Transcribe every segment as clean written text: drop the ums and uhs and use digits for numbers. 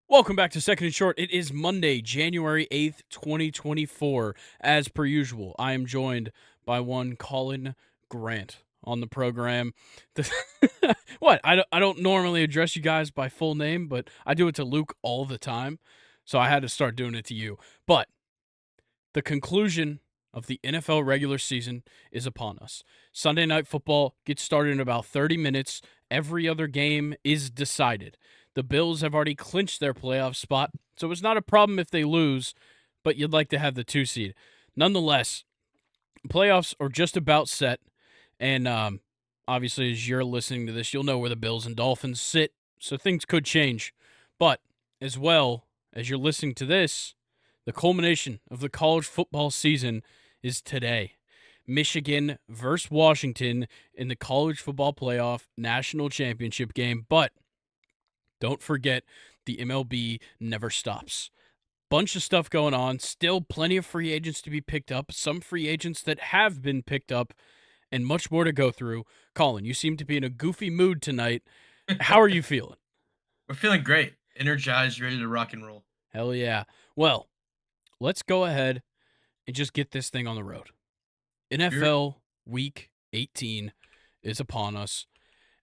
Welcome back to Second and Short. It is Monday, January 8th, 2024. As per usual, I am joined by one Colin Grant on the program. What? I don't normally address you guys by full name, but I do it to Luke all the time, so I had to start doing it to you. But the conclusion of the NFL regular season is upon us. Sunday Night Football gets started in about 30 minutes. Every other game is decided. The Bills have already clinched their playoff spot, so it's not a problem if they lose, but you'd like to have the 2 seed. Nonetheless, playoffs are just about set, and obviously as you're listening to this, you'll know where the Bills and Dolphins sit, so things could change. But as well as you're listening to this, the culmination of the college football season is today. Michigan versus Washington in the college football playoff national championship game, but don't forget, the MLB never stops. Bunch of stuff going on. Still plenty of free agents to be picked up. Some free agents that have been picked up, and much more to go through. Colin, you seem to be in a goofy mood tonight. How are you feeling? We're feeling great, energized, ready to rock and roll. Hell yeah. Well, let's go ahead and just get this thing on the road. NFL Week 18 is upon us,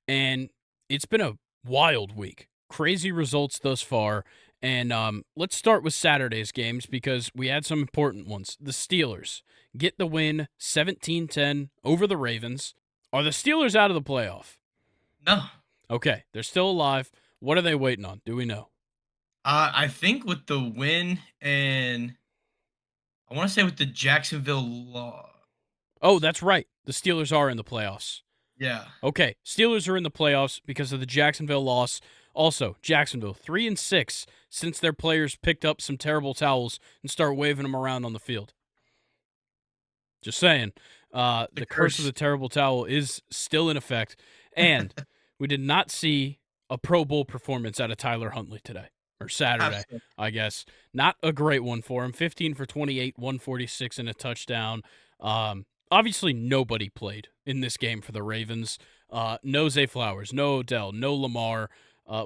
and it's been a wild week. Crazy results thus far. And let's start with Saturday's games because we had some important ones. The Steelers get the win 17-10 over the Ravens. Are the Steelers out of the playoff? No, Okay, they're still alive. What are they waiting on? Do we know? I think with the win and I want to say with the Jacksonville law. Oh, that's right. The Steelers are in the playoffs. Yeah, Okay, Steelers are in the playoffs because of the Jacksonville loss. Also, Jacksonville 3-6 since their players picked up some terrible towels and start waving them around on the field. Just saying, the curse of the terrible towel is still in effect, and we did not see a Pro Bowl performance out of Tyler Huntley today or Saturday, Absolutely. I guess. Not a great one for him. 15 for 28, 146 and a touchdown. Obviously, nobody played in this game for the Ravens. No Zay Flowers, no Odell, no Lamar.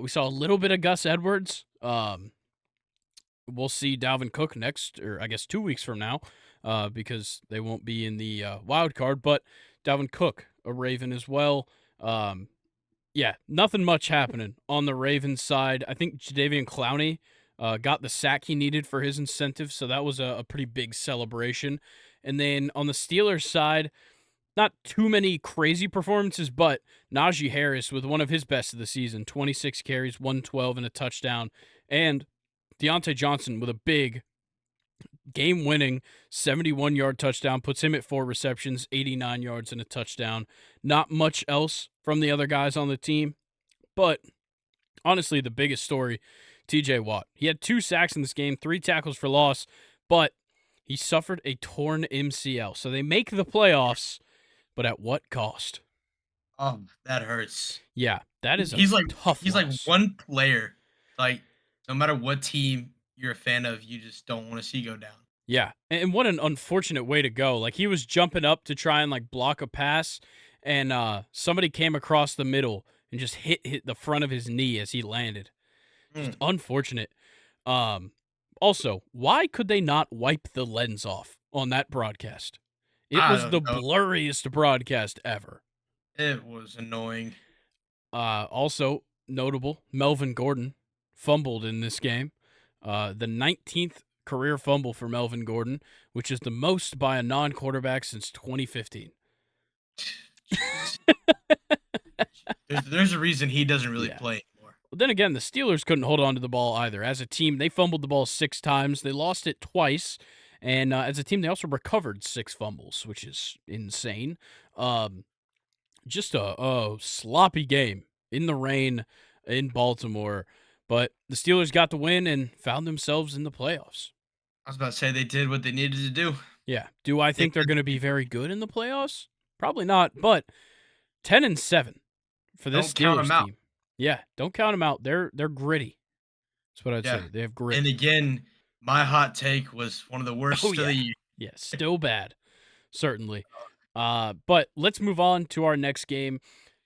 We saw a little bit of Gus Edwards. We'll see Dalvin Cook next, or I guess 2 weeks from now, because they won't be in the wild card. But Dalvin Cook, a Raven as well. Yeah, nothing much happening on the Ravens side. I think Jadeveon Clowney got the sack he needed for his incentive, so that was a pretty big celebration. And then on the Steelers side, not too many crazy performances, but Najee Harris with one of his best of the season, 26 carries, 112 and a touchdown. And Deontay Johnson with a big game-winning 71-yard touchdown, puts him at 4 receptions, 89 yards and a touchdown. Not much else from the other guys on the team, but honestly, the biggest story, TJ Watt. He had 2 sacks in this game, 3 tackles for loss, but he suffered a torn MCL. So they make the playoffs, but at what cost? Oh, that hurts. Yeah, that is a He's like tough he's like loss. one player. Like no matter what team you're a fan of, you just don't want to see go down. Yeah, and what an unfortunate way to go. Like, he was jumping up to try and, like, block a pass, and somebody came across the middle and just hit the front of his knee as he landed. Just Mm, unfortunate. Also, why could they not wipe the lens off on that broadcast? It I was don't the know. blurriest broadcast ever. It was annoying. Also notable, Melvin Gordon fumbled in this game. The 19th career fumble for Melvin Gordon, which is the most by a non-quarterback since 2015. Jeez. There's a reason he doesn't really Yeah. play anymore. But then again, the Steelers couldn't hold on to the ball either. As a team, they fumbled the ball 6 times. They lost it twice. And as a team, they also recovered 6 fumbles, which is insane. Just a sloppy game in the rain in Baltimore. But the Steelers got the win and found themselves in the playoffs. I was about to say they did what they needed to do. Yeah. Do I They think they're did going to be very good in the playoffs? Probably not. But 10-7 for this Don't count Steelers them out. team. Yeah, don't count them out. They're gritty. That's what I'd Yeah. say. They have grit. And again, my hot take was one of the worst Oh of yeah, the year. yeah, still bad, certainly. But let's move on to our next game.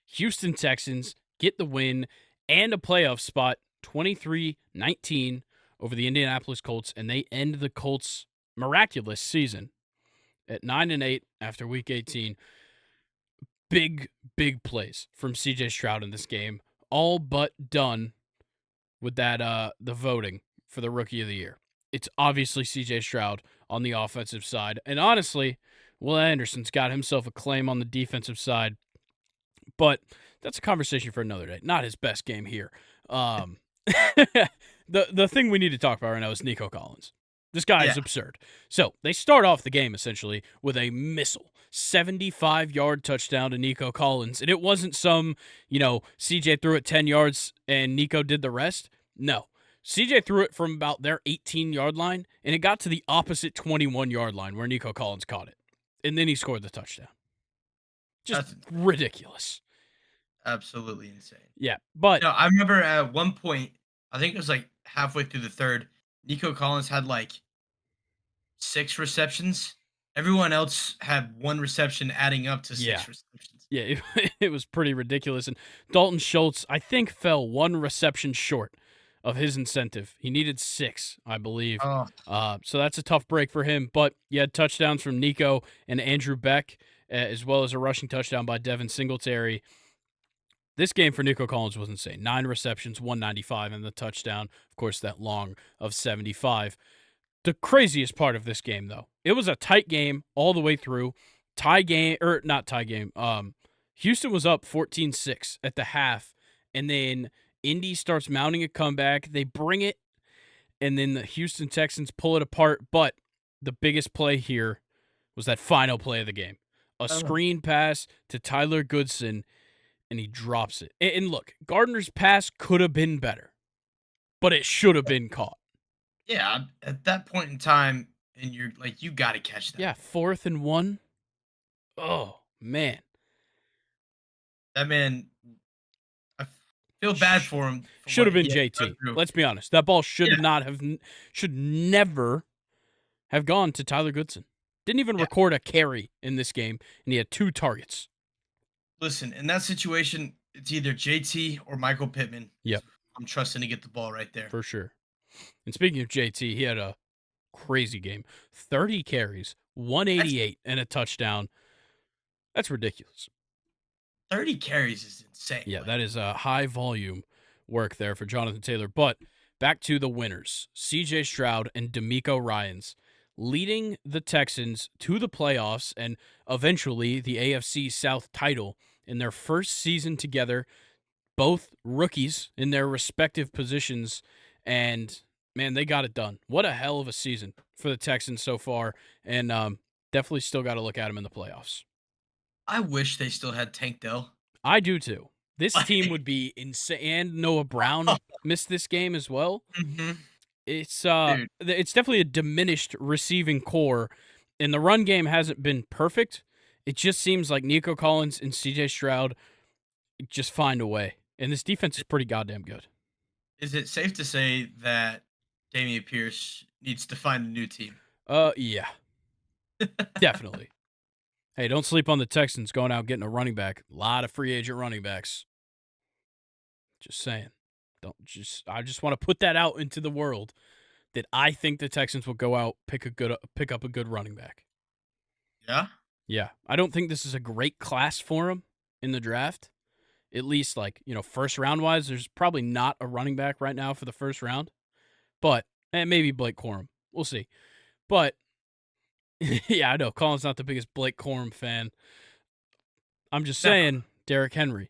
Houston Texans get the win and a playoff spot 23-19 over the Indianapolis Colts, and they end the Colts' miraculous season at 9-8 after Week 18. Big plays from C.J. Stroud in this game, all but done with that the voting for the Rookie of the Year. It's obviously C.J. Stroud on the offensive side, and honestly, Will Anderson's got himself a claim on the defensive side, but that's a conversation for another day. Not his best game here. The thing we need to talk about right now is Nico Collins. This guy is absurd. So they start off the game essentially with a missile, 75-yard touchdown to Nico Collins. And it wasn't some, CJ threw it 10 yards and Nico did the rest. No. CJ threw it from about their 18-yard line, and it got to the opposite 21-yard line where Nico Collins caught it. And then he scored the touchdown. Just ridiculous. Absolutely insane. Yeah, but I remember at one point, I think it was like halfway through the third, Nico Collins had like 6 receptions. Everyone else had 1 reception adding up to 6 receptions. Yeah, it was pretty ridiculous. And Dalton Schultz, I think, fell 1 reception short of his incentive. He needed 6, I believe. So that's a tough break for him. But you had touchdowns from Nico and Andrew Beck, as well as a rushing touchdown by Devin Singletary. This game for Nico Collins was insane. 9 receptions, 195, and the touchdown, of course, that long of 75. The craziest part of this game, though, it was a tight game all the way through. Not tie game. Houston was up 14-6 at the half, and then Indy starts mounting a comeback. They bring it, and then the Houston Texans pull it apart. But the biggest play here was that final play of the game. A screen pass to Tyler Goodson, and he drops it. And look, Gardner's pass could have been better, but it should have been caught. Yeah, at that point in time, and you're like, you got to catch that. Yeah, 4th and 1. Oh, man. That man, I feel bad for him. Should have been JT. Let's be honest. That ball should never have gone to Tyler Goodson. Didn't even record a carry in this game, and he had 2 targets. Listen, in that situation, it's either JT or Michael Pittman. Yep. I'm trusting to get the ball right there. For sure. And speaking of JT, he had a crazy game. 30 carries, 188, and a touchdown. That's ridiculous. 30 carries is insane. Yeah, that is a high volume work there for Jonathan Taylor. But back to the winners, C.J. Stroud and DeMeco Ryans, leading the Texans to the playoffs and eventually the AFC South title in their first season together, both rookies in their respective positions, and, man, they got it done. What a hell of a season for the Texans so far, and definitely still got to look at them in the playoffs. I wish they still had Tank Dell. I do, too. This team would be insane. And Noah Brown missed this game as well. Mm-hmm. It's definitely a diminished receiving core, and the run game hasn't been perfect. It just seems like Nico Collins and C.J. Stroud just find a way, and this defense is pretty goddamn good. Is it safe to say that Dameon Pierce needs to find a new team? Yeah, definitely. Hey, don't sleep on the Texans going out getting a running back. A lot of free agent running backs. Just saying. I just want to put that out into the world that I think the Texans will go out, pick up a good running back. Yeah? Yeah. I don't think this is a great class for him in the draft. At least, first round wise, there's probably not a running back right now for the first round. But maybe Blake Corum. We'll see. But yeah, I know Colin's not the biggest Blake Corum fan. I'm just saying, Derrick Henry.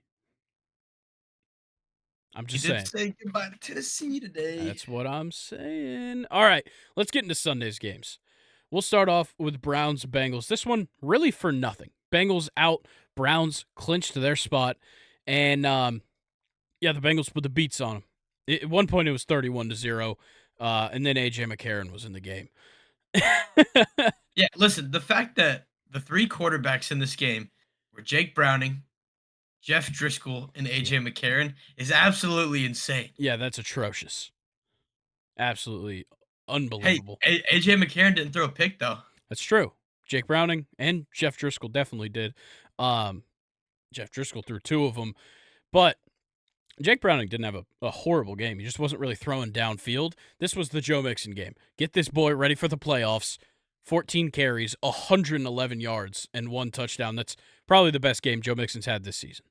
I'm just saying. He did say goodbye to Tennessee today. That's what I'm saying. All right, let's get into Sunday's games. We'll start off with Browns-Bengals. This one really for nothing. Bengals out. Browns clinched their spot. And, the Bengals put the beats on them. At one point, it was 31-0, and then A.J. McCarron was in the game. Yeah, listen, the fact that the 3 quarterbacks in this game were Jake Browning, Jeff Driscoll, and A.J. McCarron is absolutely insane. Yeah, that's atrocious. Absolutely unbelievable. Hey, A.J. McCarron didn't throw a pick, though. That's true. Jake Browning and Jeff Driscoll definitely did. Jeff Driscoll threw 2 of them. But Jake Browning didn't have a horrible game. He just wasn't really throwing downfield. This was the Joe Mixon game. Get this boy ready for the playoffs. 14 carries, 111 yards, and 1 touchdown. That's probably the best game Joe Mixon's had this season.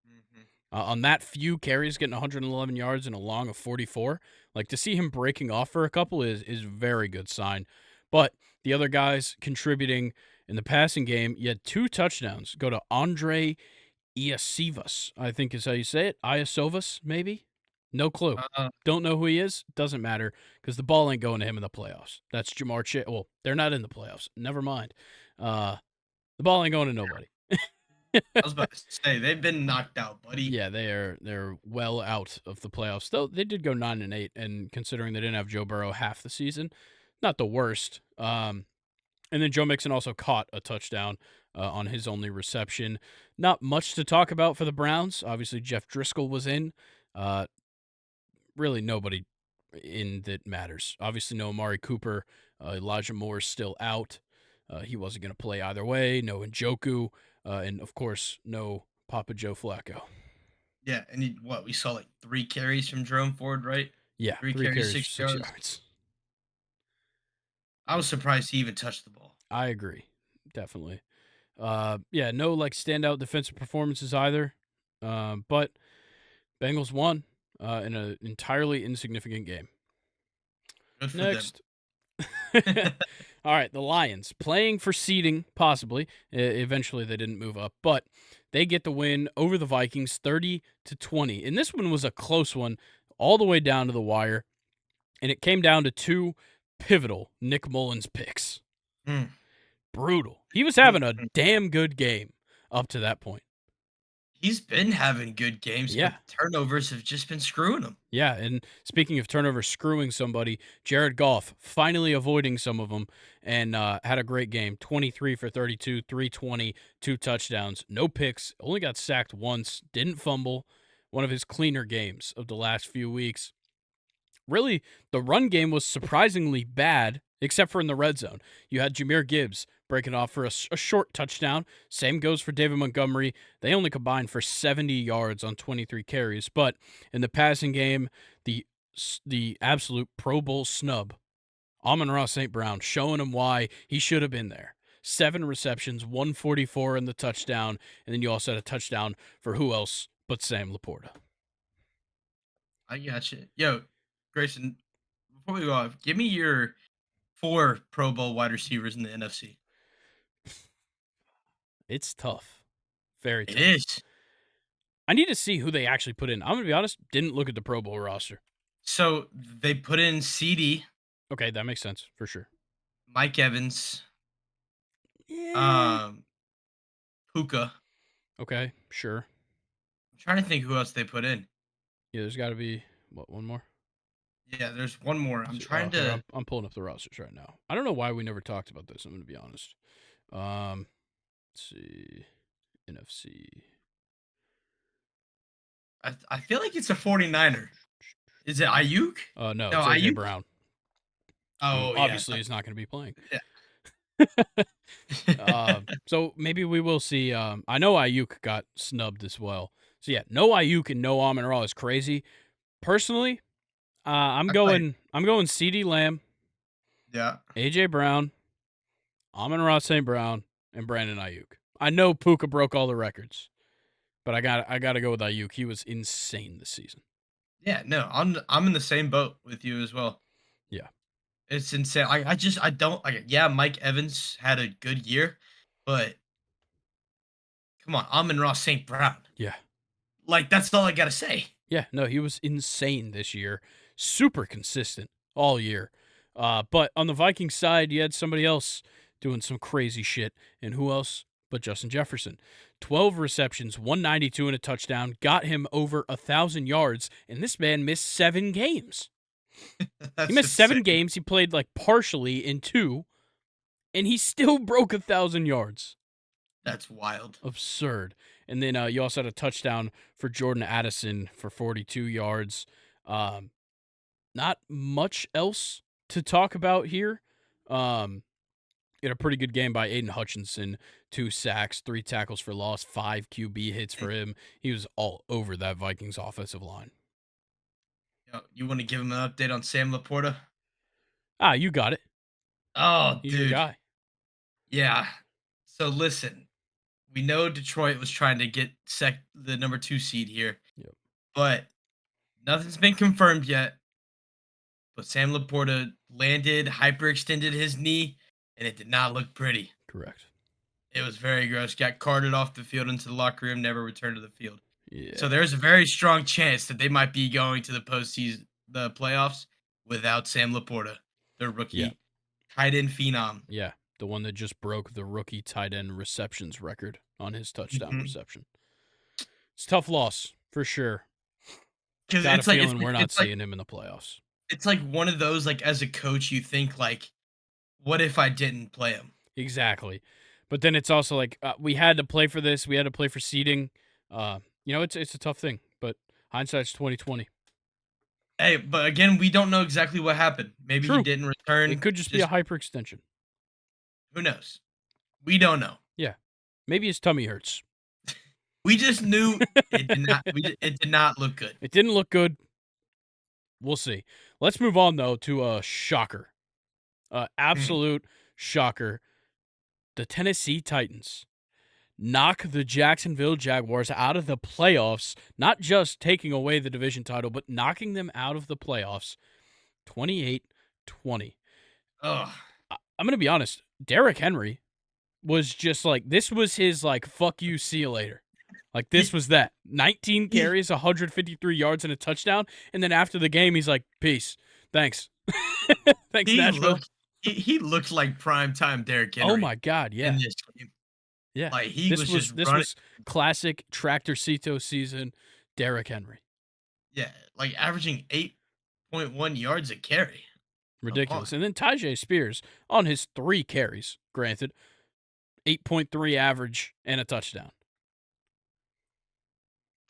Mhm. On that few carries, getting 111 yards and a long of 44, like to see him breaking off for a couple is very good sign. But the other guys contributing in the passing game, you had 2 touchdowns go to Andre Iosivas, I think is how you say it. Iosovas, maybe? No clue. Uh, Don't know who he is. Doesn't matter because the ball ain't going to him in the playoffs. That's Jamar Chase. Well, they're not in the playoffs. Never mind. The ball ain't going to nobody. I was about to say they've been knocked out, buddy. Yeah, they're well out of the playoffs. Though they did go 9-8, and considering they didn't have Joe Burrow half the season, not the worst. And then Joe Mixon also caught a touchdown on his only reception. Not much to talk about for the Browns. Obviously, Jeff Driscoll was in. Really, nobody in that matters. Obviously, no Amari Cooper. Elijah Moore's still out. He wasn't going to play either way. No Njoku. And, of course, no Papa Joe Flacco. Yeah, and we saw like 3 carries from Jerome Ford, right? Yeah, 3 3 carries, carries, 6 6 yards. yards. I was surprised he even touched the ball. I agree. Definitely. Yeah, no like standout defensive performances either. But Bengals won in an entirely insignificant game. Good for Next. them. All right, the Lions playing for seeding, possibly. Eventually, they didn't move up, but they get the win over the Vikings, 30-20. And this one was a close one, all the way down to the wire, and it came down to 2 pivotal Nick Mullins picks. Mm. Brutal. He was having a damn good game up to that point. He's been having good games, Yeah. but turnovers have just been screwing him. Yeah, and speaking of turnovers screwing somebody, Jared Goff finally avoiding some of them and had a great game. 23 for 32, 320, 2 touchdowns, no picks, only got sacked once, didn't fumble. One of his cleaner games of the last few weeks. Really, the run game was surprisingly bad, except for in the red zone. You had Jahmyr Gibbs breaking off for a short touchdown. Same goes for David Montgomery. They only combined for 70 yards on 23 carries. But in the passing game, the absolute Pro Bowl snub, Amon-Ra St. Brown, showing him why he should have been there. 7 receptions, 144 in the touchdown, and then you also had a touchdown for who else but Sam Laporta. I got you. Yo, Grayson, before we go off, give me your 4 Pro Bowl wide receivers in the NFC. It's tough. Very It tough. is. I need to see who they actually put in. I'm going to be honest, didn't look at the Pro Bowl roster. So they put in CD, Okay, that makes sense for sure. Mike Evans, Yeah. Puka. Okay, sure. I'm trying to think who else they put in. Yeah, there's got to be, one more? Yeah, there's one more. I'm trying Here, to. I'm pulling up the rosters right now. I don't know why we never talked about this. I'm going to be honest. Let's see. NFC. I feel like it's a 49er. Is it Ayuk? No, No, it's AJ Ayuk? Brown. Oh, Obviously, he's not going to be playing. Yeah. So maybe we will see. I know Ayuk got snubbed as well. So yeah, no Ayuk and no Amon-Ra is crazy. Personally, I'm going CeeDee Lamb, Yeah. AJ Brown, Amon-Ra St. Brown, and Brandon Ayuk. I know Puka broke all the records, but I got to go with Ayuk. He was insane this season. Yeah, no, I'm in the same boat with you as well. Yeah. It's insane. I don't like. Yeah, Mike Evans had a good year, but come on, Amon-Ra St. Brown. Yeah. Like that's all I gotta say. Yeah, no, he was insane this year. Super consistent all year. But on the Vikings side, you had somebody else doing some crazy shit. And who else but Justin Jefferson? 12 receptions, 192 and a touchdown, got him over 1,000 yards, and this man missed 7 games. That's He missed 7 insane. games. He played like partially in 2, and he still broke 1,000 yards. That's wild. Absurd. And then you also had a touchdown for Jordan Addison for 42 yards. Not much else to talk about here. He had a pretty good game by Aiden Hutchinson. 2 sacks, 3 tackles for loss, 5 QB hits for him. He was all over that Vikings offensive line. You want to give him an update on Sam Laporta? You got it. Oh, He's your dude. guy. Yeah. So listen, we know Detroit was trying to get the number 2 seed here, Yep. but nothing's been confirmed yet. But Sam Laporta landed, hyperextended his knee, and it did not look pretty. Correct. It was very gross. Got carted off the field into the locker room, never returned to the field. Yeah. So there's a very strong chance that they might be going to the postseason, the playoffs, without Sam Laporta, their rookie tight end phenom. Yeah, the one that just broke the rookie tight end receptions record on his touchdown reception. It's a tough loss for sure. Got a feeling we're not seeing him in the playoffs. It's like one of those, like, as a coach, you think, like, what if I didn't play him? Exactly. But then it's also like, we had to play for this. We had to play for seeding. It's a tough thing, but hindsight's 20/20. Hey, but again, we don't know exactly what happened. Maybe he didn't return. It could just be a hyperextension. Who knows? We don't know. Yeah. Maybe his tummy hurts. We just knew it did not. It did not look good. It didn't look good. We'll see. Let's move on though to a shocker, absolute shocker. The Tennessee Titans knock the Jacksonville Jaguars out of the playoffs. Not just taking away the division title, but knocking them out of the playoffs. 28-20. Ugh. I'm gonna be honest. Derrick Henry was just like, this was his like, fuck you, see you later. Like, this was that. 19 carries, 153 yards, and a touchdown. And then after the game, he's like, peace. Thanks. Thanks, Nashville. He looked like primetime Derrick Henry. Oh, my God, yeah. In this game. Yeah. Like, this was classic Tractor Cito season Derrick Henry. Yeah, like averaging 8.1 yards a carry. Ridiculous. And then Tyjae Spears on his 3 carries, granted, 8.3 average and a touchdown.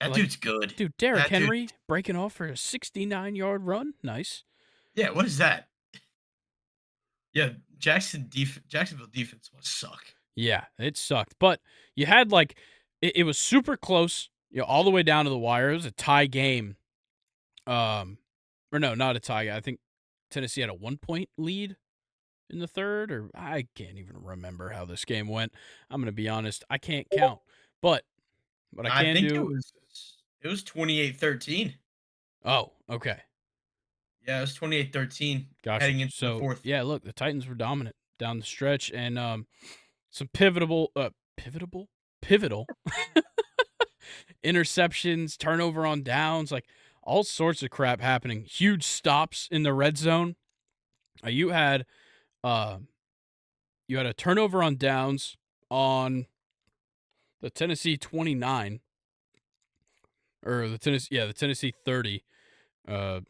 That dude's good. Dude, Derrick Henry breaking off for a 69-yard run. Nice. Yeah, what is that? Yeah, Jacksonville defense must suck. Yeah, it sucked. But you had it was super close, all the way down to the wire. It was a tie game. Or no, not a tie. I think Tennessee had a 1-point lead in the third, or I can't even remember how this game went. I'm going to be honest. I can't count. But what I can do. It was 28-13. Oh, okay. Yeah, it was 28-13 Gotcha. heading into the fourth. Yeah, look, the Titans were dominant down the stretch, and some pivotal interceptions, turnover on downs, like all sorts of crap happening. Huge stops in the red zone. You had a turnover on downs on the Tennessee 29. Or the Tennessee 30,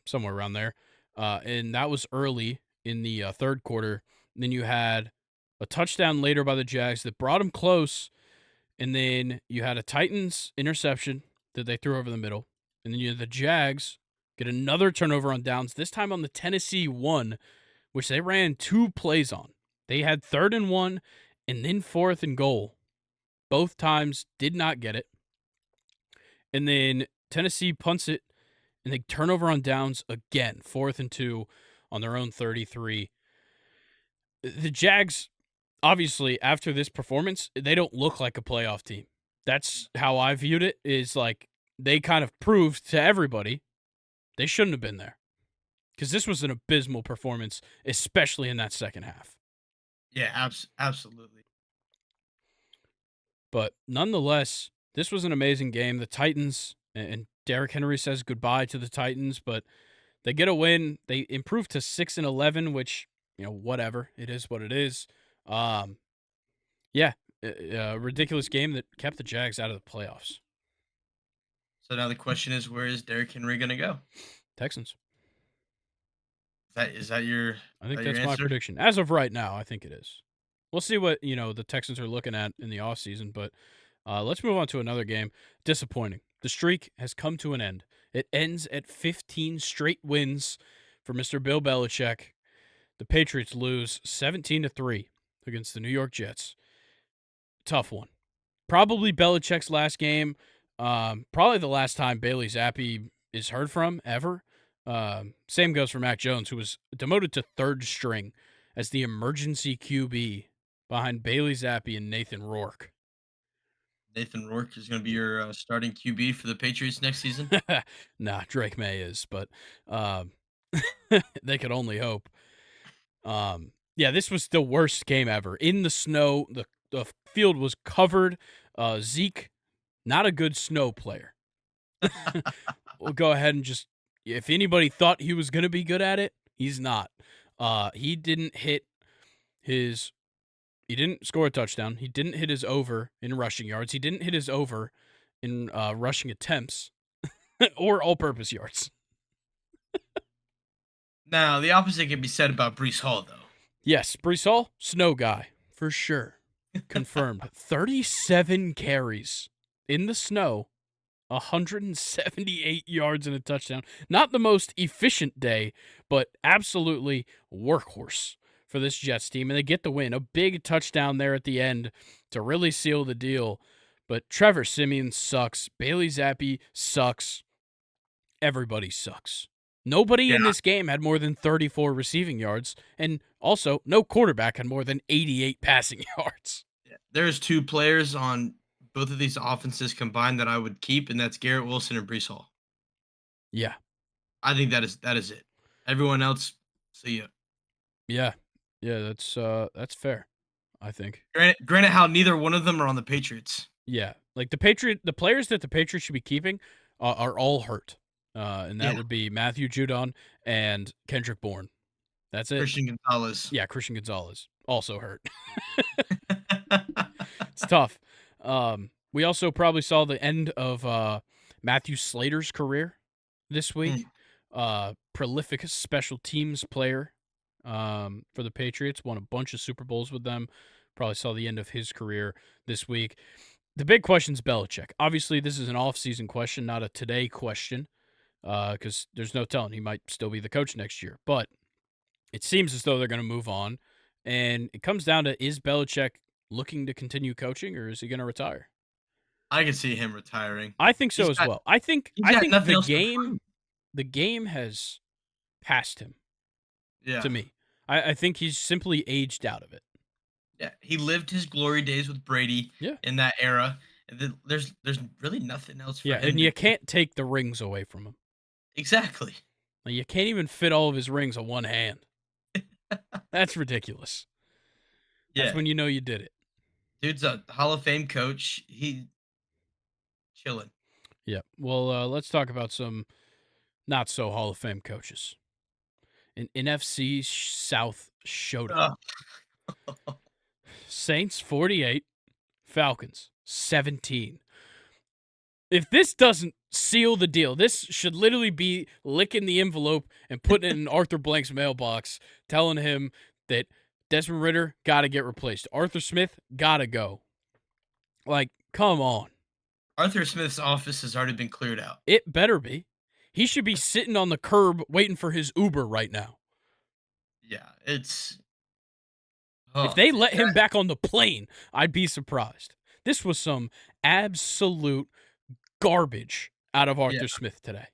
somewhere around there. And that was early in the third quarter. And then you had a touchdown later by the Jags that brought them close. And then you had a Titans interception that they threw over the middle. And then you had the Jags get another turnover on downs, this time on the Tennessee 1, which they ran 2 plays on. They had 3rd and 1 and then 4th and goal. Both times did not get it. And then Tennessee punts it, and they turn over on downs again, 4th and 2 on their own 33. The Jags, obviously, after this performance, they don't look like a playoff team. That's how I viewed it, is like they kind of proved to everybody they shouldn't have been there. Because this was an abysmal performance, especially in that second half. Yeah, absolutely. But nonetheless, this was an amazing game. The Titans, and Derrick Henry says goodbye to the Titans, but they get a win. They improve to 6-11, which, whatever. It is what it is. A ridiculous game that kept the Jags out of the playoffs. So now the question is, where is Derrick Henry going to go? Texans. Is that your I think that's my prediction. As of right now, I think it is. We'll see what, the Texans are looking at in the offseason, but let's move on to another game. Disappointing. The streak has come to an end. It ends at 15 straight wins for Mr. Bill Belichick. The Patriots lose 17-3 against the New York Jets. Tough one. Probably Belichick's last game. Probably the last time Bailey Zappi is heard from ever. Same goes for Mac Jones, who was demoted to third string as the emergency QB behind Bailey Zappi and Nathan Rourke. Nathan Rourke is going to be your starting QB for the Patriots next season. Nah, Drake May is, but they could only hope. Yeah, this was the worst game ever. In the snow, the field was covered. Zeke, not a good snow player. We'll go ahead and just, if anybody thought he was going to be good at it, he's not. He didn't score a touchdown. He didn't hit his over in rushing yards. He didn't hit his over in rushing attempts or all-purpose yards. Now, the opposite can be said about Breece Hall, though. Yes, Breece Hall, snow guy, for sure. Confirmed. 37 carries in the snow, 178 yards and a touchdown. Not the most efficient day, but absolutely workhorse for this Jets team. And they get the win. A big touchdown there at the end to really seal the deal. But Trevor Siemian sucks. Bailey Zappi sucks. Everybody sucks. Nobody in this game had more than 34 receiving yards, and also no quarterback had more than 88 passing yards. Yeah. There's two players on both of these offenses combined that I would keep, and that's Garrett Wilson and Breece Hall. Yeah. I think that is it. Everyone else, see ya. Yeah. Yeah, that's fair, I think. Granted how neither one of them are on the Patriots. Yeah. Like the players that the Patriots should be keeping are all hurt. And that would be Matthew Judon and Kendrick Bourne. That's it. Christian Gonzalez. Yeah, Christian Gonzalez. Also hurt. It's tough. We also probably saw the end of Matthew Slater's career this week. Prolific special teams player for the Patriots. Won a bunch of Super Bowls with them. Probably saw the end of his career this week. The big question is Belichick. Obviously, this is an off-season question, not a today question. Because there's no telling. He might still be the coach next year. But it seems as though they're going to move on. And it comes down to, is Belichick looking to continue coaching, or is he going to retire? I can see him retiring. I think so well. I think the game has passed him. Yeah. To me. I think he's simply aged out of it. Yeah. He lived his glory days with Brady in that era. And there's really nothing else for him. Yeah, and you can't take the rings away from him. Exactly. Like, you can't even fit all of his rings on one hand. That's ridiculous. That's when you know you did it. Dude's a Hall of Fame coach. He chilling. Yeah. Well, let's talk about some not so Hall of Fame coaches. An NFC South showdown. Saints 48, Falcons 17. If this doesn't seal the deal, this should literally be licking the envelope and putting it in Arthur Blank's mailbox, telling him that Desmond Ridder got to get replaced. Arthur Smith got to go. Like, come on. Arthur Smith's office has already been cleared out. It better be. He should be sitting on the curb waiting for his Uber right now. Yeah, it's... if they let him back on the plane, I'd be surprised. This was some absolute garbage out of Arthur Smith today.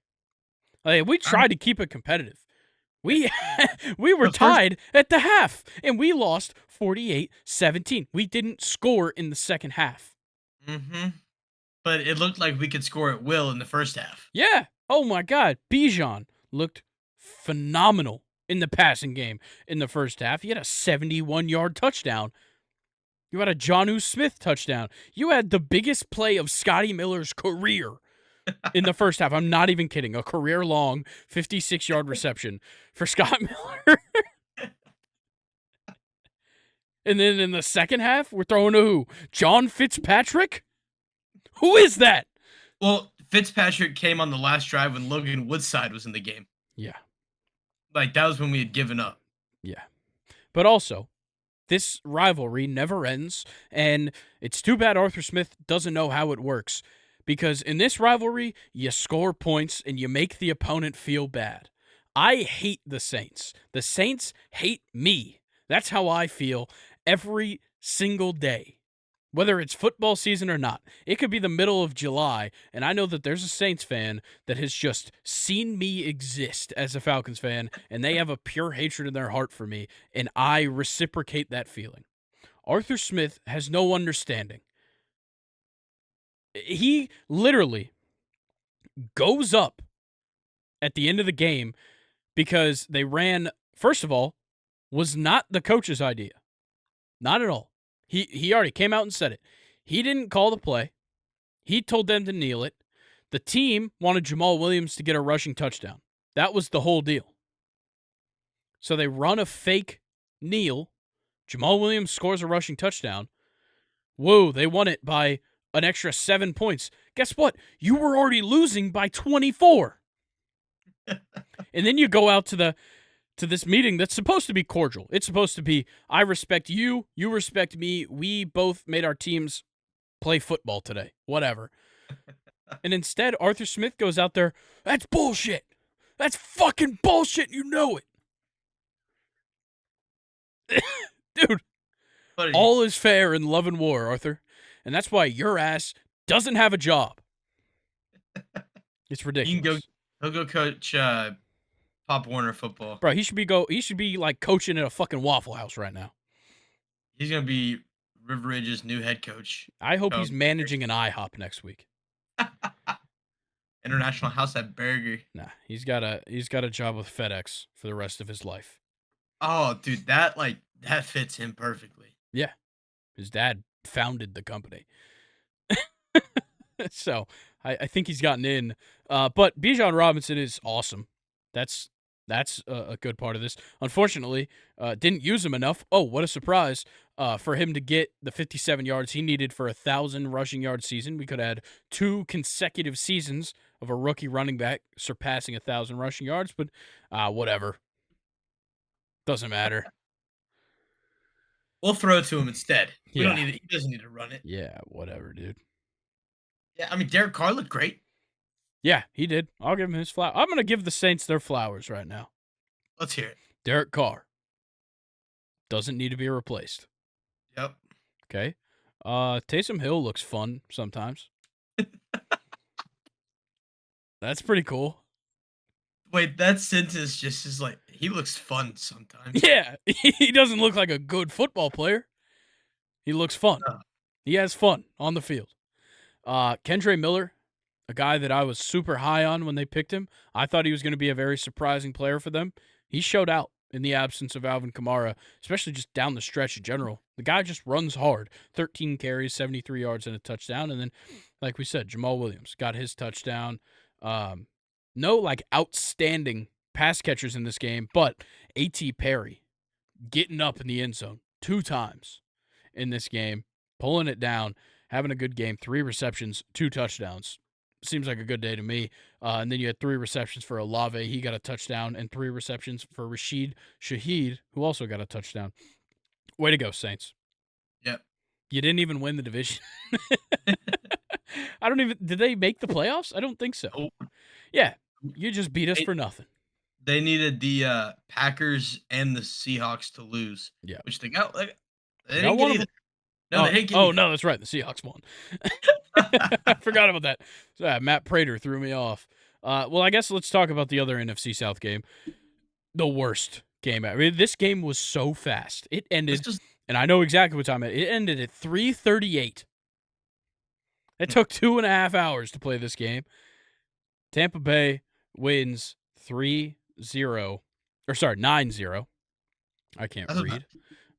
Like, we tried to keep it competitive. We were tied at the half, and we lost 48-17. We didn't score in the second half. Mm-hmm. But it looked like we could score at will in the first half. Yeah. Oh, my God. Bijan looked phenomenal in the passing game in the first half. He had a 71-yard touchdown. You had a Jonnu Smith touchdown. You had the biggest play of Scotty Miller's career in the first half. I'm not even kidding. A career-long 56-yard reception for Scott Miller. And then in the second half, we're throwing to who? John Fitzpatrick? Who is that? Well, Fitzpatrick came on the last drive when Logan Woodside was in the game. Yeah. Like, that was when we had given up. Yeah. But also, this rivalry never ends, and it's too bad Arthur Smith doesn't know how it works, because in this rivalry, you score points and you make the opponent feel bad. I hate the Saints. The Saints hate me. That's how I feel, every single day. Whether it's football season or not. It could be the middle of July, and I know that there's a Saints fan that has just seen me exist as a Falcons fan, and they have a pure hatred in their heart for me, and I reciprocate that feeling. Arthur Smith has no understanding. He literally goes up at the end of the game because they ran, first of all, was not the coach's idea. Not at all. He already came out and said it. He didn't call the play. He told them to kneel it. The team wanted Jamal Williams to get a rushing touchdown. That was the whole deal. So they run a fake kneel. Jamal Williams scores a rushing touchdown. Whoa, they won it by an extra 7 points. Guess what? You were already losing by 24. And then you go out to this meeting that's supposed to be cordial. It's supposed to be, I respect you, you respect me. We both made our teams play football today. Whatever. And instead, Arthur Smith goes out there, that's bullshit. That's fucking bullshit. You know it. Dude, Buddy, all is fair in love and war, Arthur. And that's why your ass doesn't have a job. It's ridiculous. He'll go coach Pop Warner football. Bro, he should be like coaching at a fucking Waffle House right now. He's gonna be River Ridge's new head coach. I hope he's managing an IHOP next week. International House at Burger. Nah, he's got a job with FedEx for the rest of his life. Oh, dude, that fits him perfectly. Yeah. His dad founded the company. So I think he's gotten in. But Bijan Robinson is awesome. That's a good part of this. Unfortunately, didn't use him enough. Oh, what a surprise for him to get the 57 yards he needed for a 1,000 rushing yard season. We could have had 2 consecutive seasons of a rookie running back surpassing 1,000 rushing yards, but whatever. Doesn't matter. We'll throw it to him instead. We Yeah. don't need it. He doesn't need to run it. Yeah, whatever, dude. Yeah, I mean, Derek Carr looked great. Yeah, he did. I'll give him his flowers. I'm going to give the Saints their flowers right now. Let's hear it. Derek Carr doesn't need to be replaced. Yep. Okay. Taysom Hill looks fun sometimes. That's pretty cool. Wait, that sentence just is like, he looks fun sometimes. Yeah, he doesn't look like a good football player. He looks fun. No. He has fun on the field. Kendre Miller, a guy that I was super high on when they picked him. I thought he was going to be a very surprising player for them. He showed out in the absence of Alvin Kamara, especially just down the stretch in general. The guy just runs hard. 13 carries, 73 yards, and a touchdown. And then, like we said, Jamal Williams got his touchdown. No, outstanding pass catchers in this game, but A.T. Perry getting up in the end zone 2 times in this game, pulling it down, having a good game, 3 receptions, 2 touchdowns. Seems like a good day to me. And then you had 3 receptions for Olave. He got a touchdown, and 3 receptions for Rashid Shaheed, who also got a touchdown. Way to go, Saints. Yep. You didn't even win the division. Did they make the playoffs? I don't think so. Oh. Yeah, you just beat us for nothing. They needed the Packers and the Seahawks to lose. Yeah. Which they got. They Got didn't one get of either. them? No, they didn't get Oh, no, that's right. The Seahawks won. I forgot about that. So, Matt Prater threw me off. Well, I guess let's talk about the other NFC South game. The worst game ever. I mean, this game was so fast. It ended, and I know exactly what time it ended at 3:38. It took 2.5 hours to play this game. Tampa Bay wins 9-0. I can't read.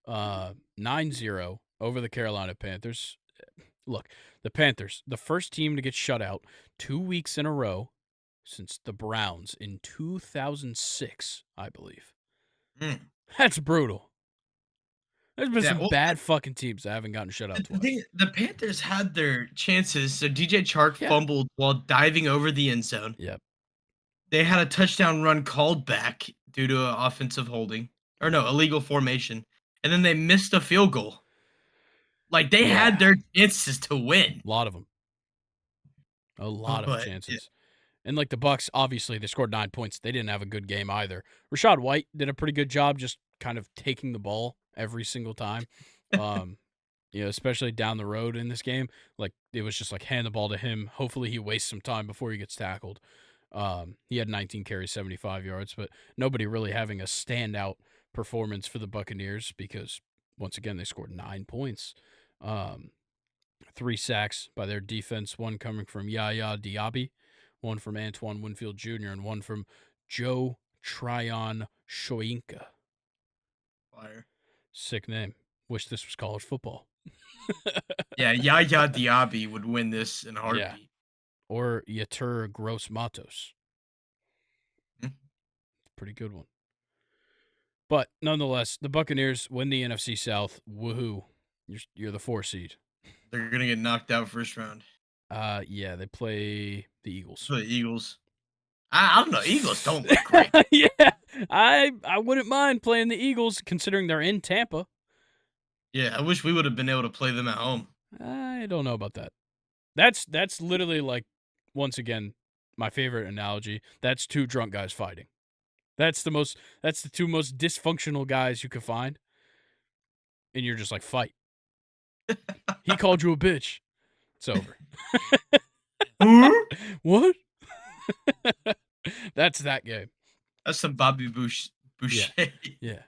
9-0 over the Carolina Panthers. Look, the Panthers, the first team to get shut out 2 weeks in a row since the Browns in 2006, I believe. That's brutal. There's been some bad fucking teams that haven't gotten shut out twice. The Panthers had their chances. So DJ Chark fumbled while diving over the end zone. Yep. They had a touchdown run called back due to an offensive holding. Or no, illegal formation. And then they missed a field goal. They had their chances to win. A lot of them. A lot of chances. And the Bucs, obviously, they scored 9 points. They didn't have a good game either. Rashad White did a pretty good job just kind of taking the ball every single time. Especially down the road in this game. Like, it was just like hand the ball to him. Hopefully he wastes some time before he gets tackled. He had 19 carries, 75 yards, but nobody really having a standout performance for the Buccaneers because, once again, they scored 9 points. 3 sacks by their defense, one coming from Yaya Diaby, one from Antoine Winfield Jr., and one from Joe Tryon Shoyinka. Fire. Sick name. Wish this was college football. Yeah, Yaya Diaby would win this in a heartbeat. Yeah. Or Yetur Gross Matos. Pretty good one. But nonetheless, the Buccaneers win the NFC South. Woohoo. You're the 4 seed. They're going to get knocked out first round. Yeah, they play the Eagles. The Eagles. I don't know. Eagles don't look great. Yeah, I wouldn't mind playing the Eagles considering they're in Tampa. Yeah, I wish we would have been able to play them at home. I don't know about that. That's literally like, once again, my favorite analogy. That's 2 drunk guys fighting. That's the 2 most dysfunctional guys you could find. And you're just like, fight. He called you a bitch. It's over. What? That's that game. That's some Bobby Boucher. Yeah.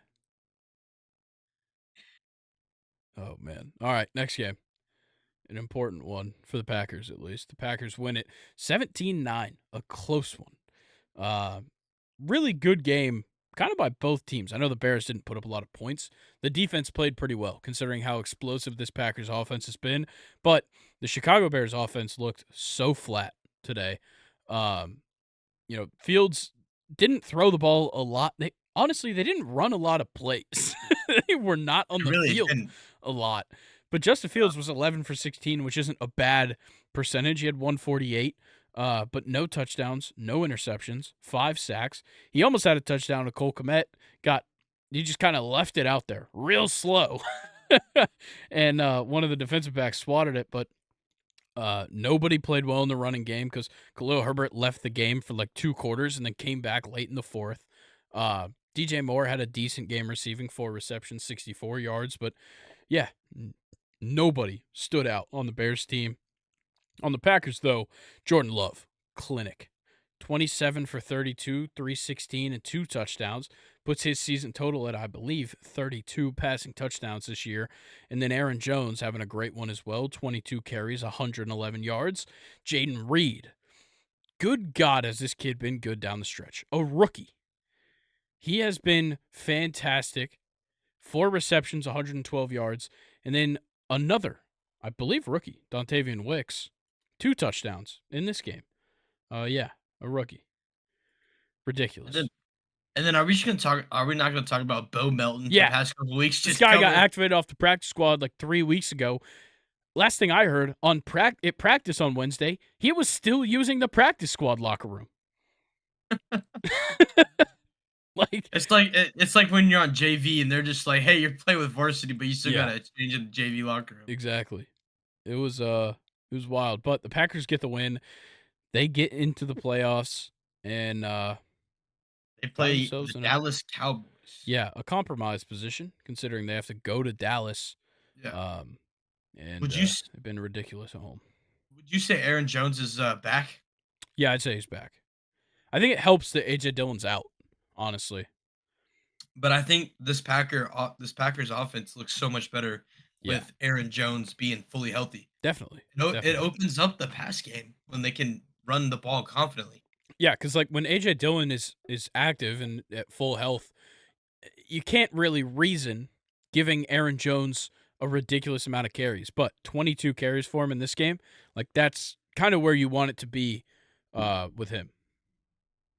Oh, man. All right, next game. An important one for the Packers, at least. The Packers win it 17-9, a close one. Really good game, kind of by both teams. I know the Bears didn't put up a lot of points. The defense played pretty well, considering how explosive this Packers offense has been. But the Chicago Bears offense looked so flat today. Fields didn't throw the ball a lot. They didn't run a lot of plays. They were not on the field a lot. But Justin Fields was 11 for 16, which isn't a bad percentage. He had 148, but no touchdowns, no interceptions, 5 sacks. He almost had a touchdown to Cole Kmet. He just kind of left it out there real slow. And one of the defensive backs swatted it, but nobody played well in the running game because Khalil Herbert left the game for like 2 quarters and then came back late in the 4th. DJ Moore had a decent game receiving, 4 receptions, 64 yards, but yeah, nobody stood out on the Bears team. On the Packers, though, Jordan Love, clinic. 27 for 32, 316, and 2 touchdowns. Puts his season total at, I believe, 32 passing touchdowns this year. And then Aaron Jones having a great one as well. 22 carries, 111 yards. Jaden Reed. Good God, has this kid been good down the stretch. A rookie. He has been fantastic. 4 receptions, 112 yards. And then another, I believe, rookie, Dontavian Wicks, 2 touchdowns in this game. A rookie. Ridiculous. And then are we not going to talk about Bo Melton the past couple weeks? This guy got activated off the practice squad like 3 weeks ago. Last thing I heard, at practice on Wednesday, he was still using the practice squad locker room. It's like when you're on JV and they're just like, hey, you're playing with varsity, but you still gotta change in the JV locker room. Exactly. It was wild. But the Packers get the win. They get into the playoffs and they play the Dallas Cowboys. Yeah, a compromised position considering they have to go to Dallas. Yeah. And they've been ridiculous at home. Would you say Aaron Jones is back? Yeah, I'd say he's back. I think it helps that AJ Dillon's out, honestly. But I think this Packers offense looks so much better with Aaron Jones being fully healthy. Definitely. It opens up the pass game when they can run the ball confidently. Yeah, because like when AJ Dillon is active and at full health, you can't really reason giving Aaron Jones a ridiculous amount of carries. But 22 carries for him in this game, like that's kind of where you want it to be with him.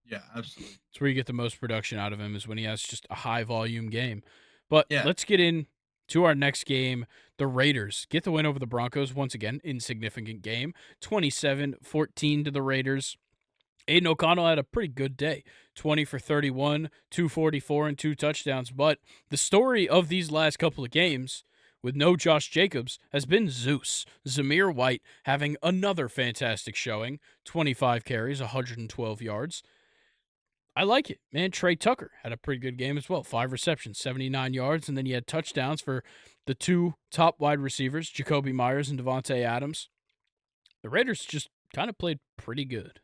Yeah, absolutely. It's where you get the most production out of him is when he has just a high volume game. But let's get into our next game. The Raiders get the win over the Broncos. Once again, insignificant game. 27-14 to the Raiders. Aiden O'Connell had a pretty good day. 20 for 31, 244, and 2 touchdowns. But the story of these last couple of games, with no Josh Jacobs, has been Zeus. Zamir White having another fantastic showing. 25 carries, 112 yards. I like it, man. Trey Tucker had a pretty good game as well. 5 receptions, 79 yards, and then he had touchdowns for the 2 top wide receivers, Jacoby Myers and Devontae Adams. The Raiders just kind of played pretty good.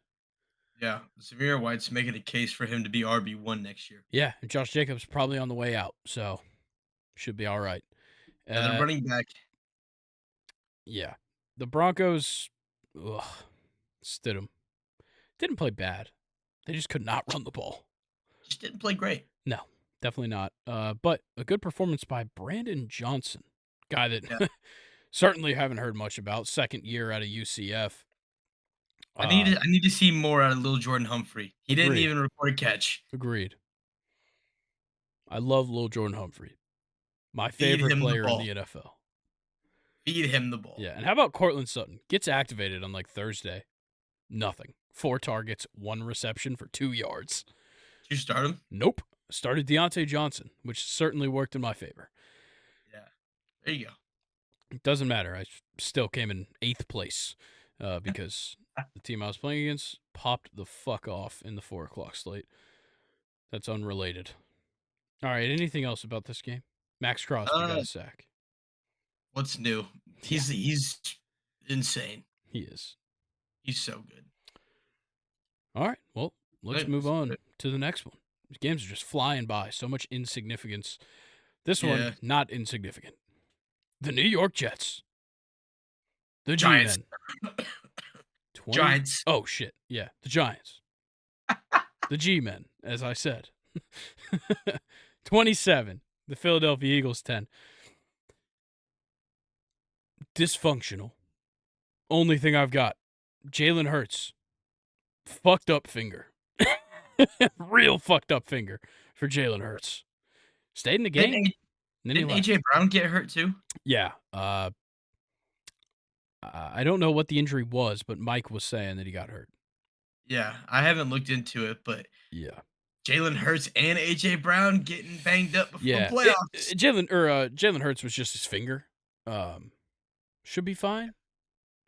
Yeah, Zamir White's making a case for him to be RB1 next year. Yeah, and Josh Jacobs probably on the way out, so should be all right. Yeah, the running back. Yeah. The Broncos, Stidham, didn't play bad. They just could not run the ball. Just didn't play great. No, definitely not. But a good performance by Brandon Johnson, guy that certainly haven't heard much about. Second year out of UCF. I need to see more out of Lil Jordan Humphrey. He didn't Agreed. even record a catch. Agreed. I love Lil Jordan Humphrey. My favorite player in the NFL. Feed him the ball. Yeah, and how about Cortland Sutton? Gets activated on like Thursday. Nothing. 4 targets, 1 reception for 2 yards. Did you start him? Nope. Started Deontay Johnson, which certainly worked in my favor. Yeah. There you go. It doesn't matter. I still came in 8th place because the team I was playing against popped the fuck off in the 4 o'clock slate. That's unrelated. All right, anything else about this game? Max Crosby got a sack. What's new? He's insane. He is. He's so good. All right, well, let's move on to the next one. These games are just flying by. So much insignificance. This one, not insignificant. The New York Jets. The Giants. G-Men. Giants. Oh, shit. Yeah, the Giants. The G-Men, as I said. 27. The Philadelphia Eagles 10. Dysfunctional. Only thing I've got. Jalen Hurts. Fucked up finger. Real fucked up finger for Jalen Hurts. Stayed in the game. Didn't A.J. Brown get hurt too? Yeah. I don't know what the injury was, but Mike was saying that he got hurt. Yeah, I haven't looked into it, but yeah, Jalen Hurts and A.J. Brown getting banged up before playoffs. Jalen Hurts was just his finger. Should be fine.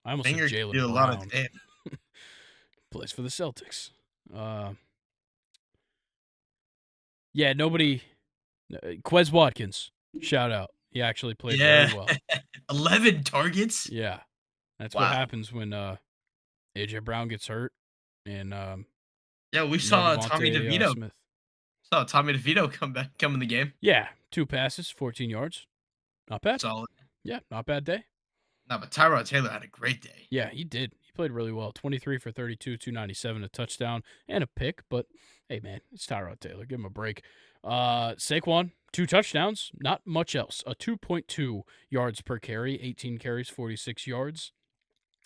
I almost said Jalen Brown. A lot of plays for the Celtics. Yeah, nobody. Quez Watkins, shout out. He actually played very well. 11 targets. Yeah, that's what happens when A.J. Brown gets hurt. And we saw Tommy DeVito. Saw Tommy DeVito come in the game. Yeah, 2 passes, 14 yards. Not bad. Solid. Yeah, not bad day. No, but Tyrod Taylor had a great day. Yeah, he did. He played really well. 23 for 32, 297, a touchdown, and a pick. But, hey, man, it's Tyrod Taylor. Give him a break. Saquon, 2 touchdowns. Not much else. A 2.2 yards per carry, 18 carries, 46 yards.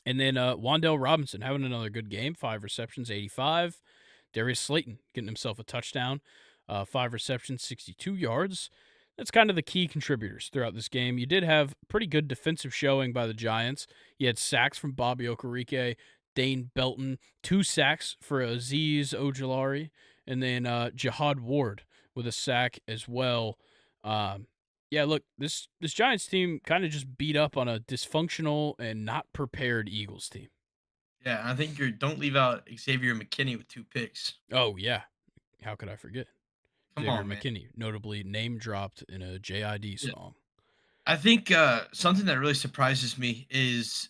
And then Wan'Dale Robinson having another good game. 5 receptions, 85. Darius Slayton getting himself a touchdown. 5 receptions, 62 yards. That's kind of the key contributors throughout this game. You did have pretty good defensive showing by the Giants. You had sacks from Bobby Okereke, Dane Belton, 2 sacks for Azeez Ojulari, and then Jihad Ward with a sack as well. Yeah, look, this Giants team kind of just beat up on a dysfunctional and not prepared Eagles team. Yeah, I think don't leave out Xavier McKinney with 2 picks. Oh, yeah. How could I forget? Come on, man. McKinney, notably name dropped in a JID song. I think something that really surprises me is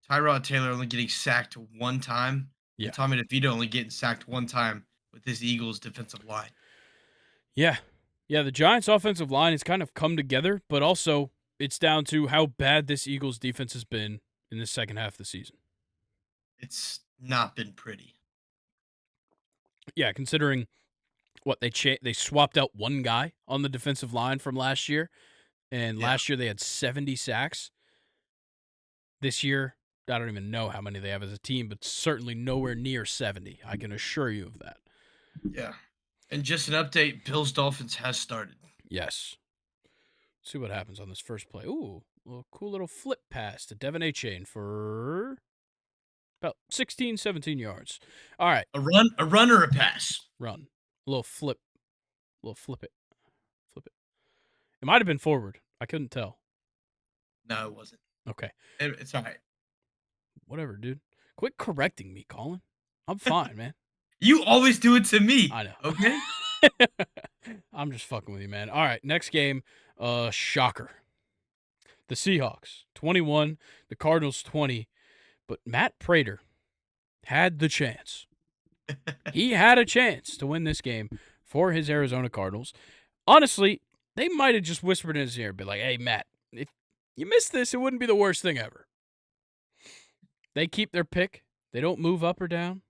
Tyrod Taylor only getting sacked 1 time. Yeah. And Tommy DeVito only getting sacked 1 time with his Eagles defensive line. Yeah. Yeah, the Giants' offensive line has kind of come together, but also it's down to how bad this Eagles defense has been in the second half of the season. It's not been pretty. Yeah, considering what they swapped out 1 guy on the defensive line from last year, and last year they had 70 sacks. This year, I don't even know how many they have as a team, but certainly nowhere near 70. I can assure you of that. Yeah. And just an update, Bills-Dolphins has started. Yes. Let's see what happens on this first play. Ooh, a cool little flip pass to Devin Achane for about 16, 17 yards. All right. A run or a pass? Run. A little flip it. Flip it. It might have been forward. I couldn't tell. No, it wasn't. Okay. It's all right. Whatever, dude. Quit correcting me, Colin. I'm fine, man. You always do it to me. I know. Okay. I'm just fucking with you, man. All right, next game, shocker. The Seahawks 21, the Cardinals 20, but Matt Prater had the chance. He had a chance to win this game for his Arizona Cardinals. Honestly, they might have just whispered in his ear, be like, "Hey, Matt, if you missed this, it wouldn't be the worst thing ever." They keep their pick. They don't move up or down.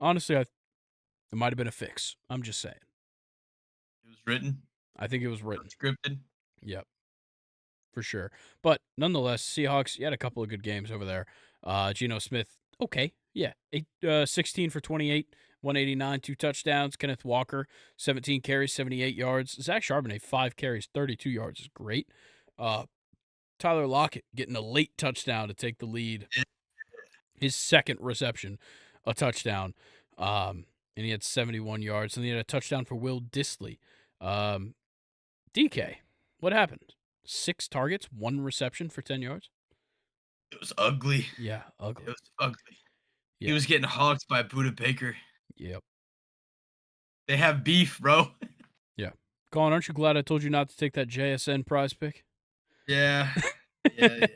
Honestly, it might have been a fix. I'm just saying. It was written. I think it was written. Scripted. Yep, for sure. But nonetheless, Seahawks, you had a couple of good games over there. Geno Smith, okay. Yeah, 16 for 28, 189, 2 touchdowns. Kenneth Walker, 17 carries, 78 yards. Zach Charbonnet, 5 carries, 32 yards is great. Tyler Lockett getting a late touchdown to take the lead. His second reception, a touchdown. And he had 71 yards. And he had a touchdown for Will Dissly. DK, what happened? 6 targets, 1 reception for 10 yards? It was ugly. Yeah, ugly. It was ugly. Yeah. He was getting hawked by Buda Baker. Yep. They have beef, bro. Yeah. Colin, aren't you glad I told you not to take that JSN prize pick? Yeah. Yeah.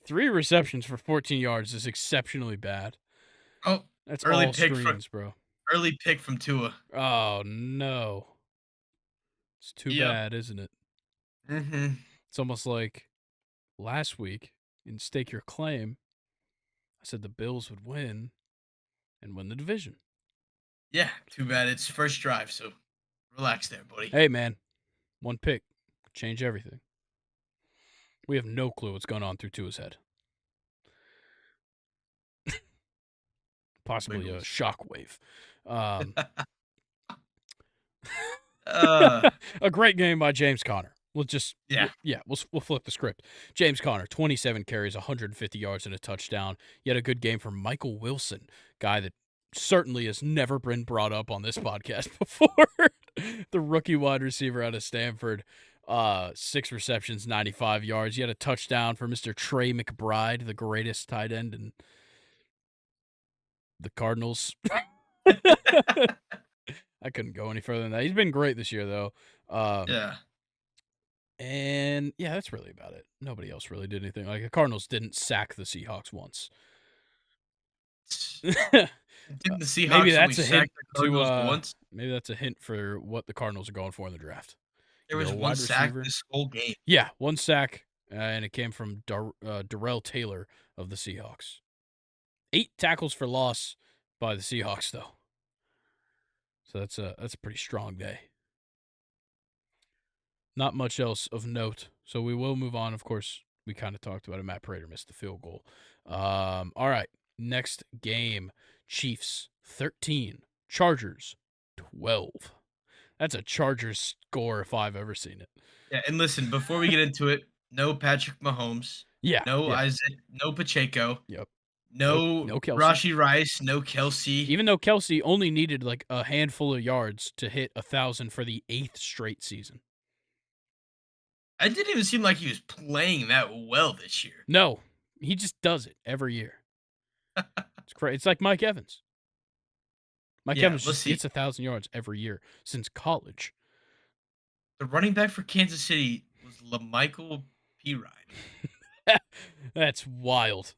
3 receptions for 14 yards is exceptionally bad. Oh, That's early all pick screens, bro. early pick from Tua. Oh, no. It's too Yep. bad, isn't it? Mm-hmm. It's almost like last week in Stake Your Claim, I said the Bills would win and win the division. Yeah, too bad. It's first drive, so relax there, buddy. Hey, man, 1 pick. Change everything. We have no clue what's going on through Tua's head. Possibly Wiggles. a shockwave. A great game by James Conner. We'll flip the script. James Conner, 27 carries, 150 yards, and a touchdown. Yet a good game for Michael Wilson, guy that certainly has never been brought up on this podcast before. The rookie wide receiver out of Stanford. 6 receptions, 95 yards. He had a touchdown for Mr. Trey McBride, the greatest tight end in the Cardinals. I couldn't go any further than that. He's been great this year, though. Yeah. And, yeah, that's really about it. Nobody else really did anything. Like, the Cardinals didn't sack the Seahawks once. Didn't the Seahawks maybe that's a hint the Cardinals once? Maybe that's a hint for what the Cardinals are going for in the draft. There was one sack this whole game. Yeah, 1 sack, and it came from Darrell Taylor of the Seahawks. 8 tackles for loss by the Seahawks, though. So that's a pretty strong day. Not much else of note, so we will move on. Of course, we kind of talked about it. Matt Prater missed the field goal. All right, next game. Chiefs 13, Chargers 12. That's a Chargers score if I've ever seen it. Yeah, and listen, before we get into it, no Patrick Mahomes. Yeah. No Isaac, no Pacheco. Yep. No Kelce. Rashee Rice, no Kelce. Even though Kelce only needed like a handful of yards to hit 1,000 for the 8th straight season. It didn't even seem like he was playing that well this year. No, he just does it every year. It's crazy. It's like Mike Evans. Mike Evans just gets 1,000 yards every year since college. The running back for Kansas City was LaMichael Pirine. That's wild.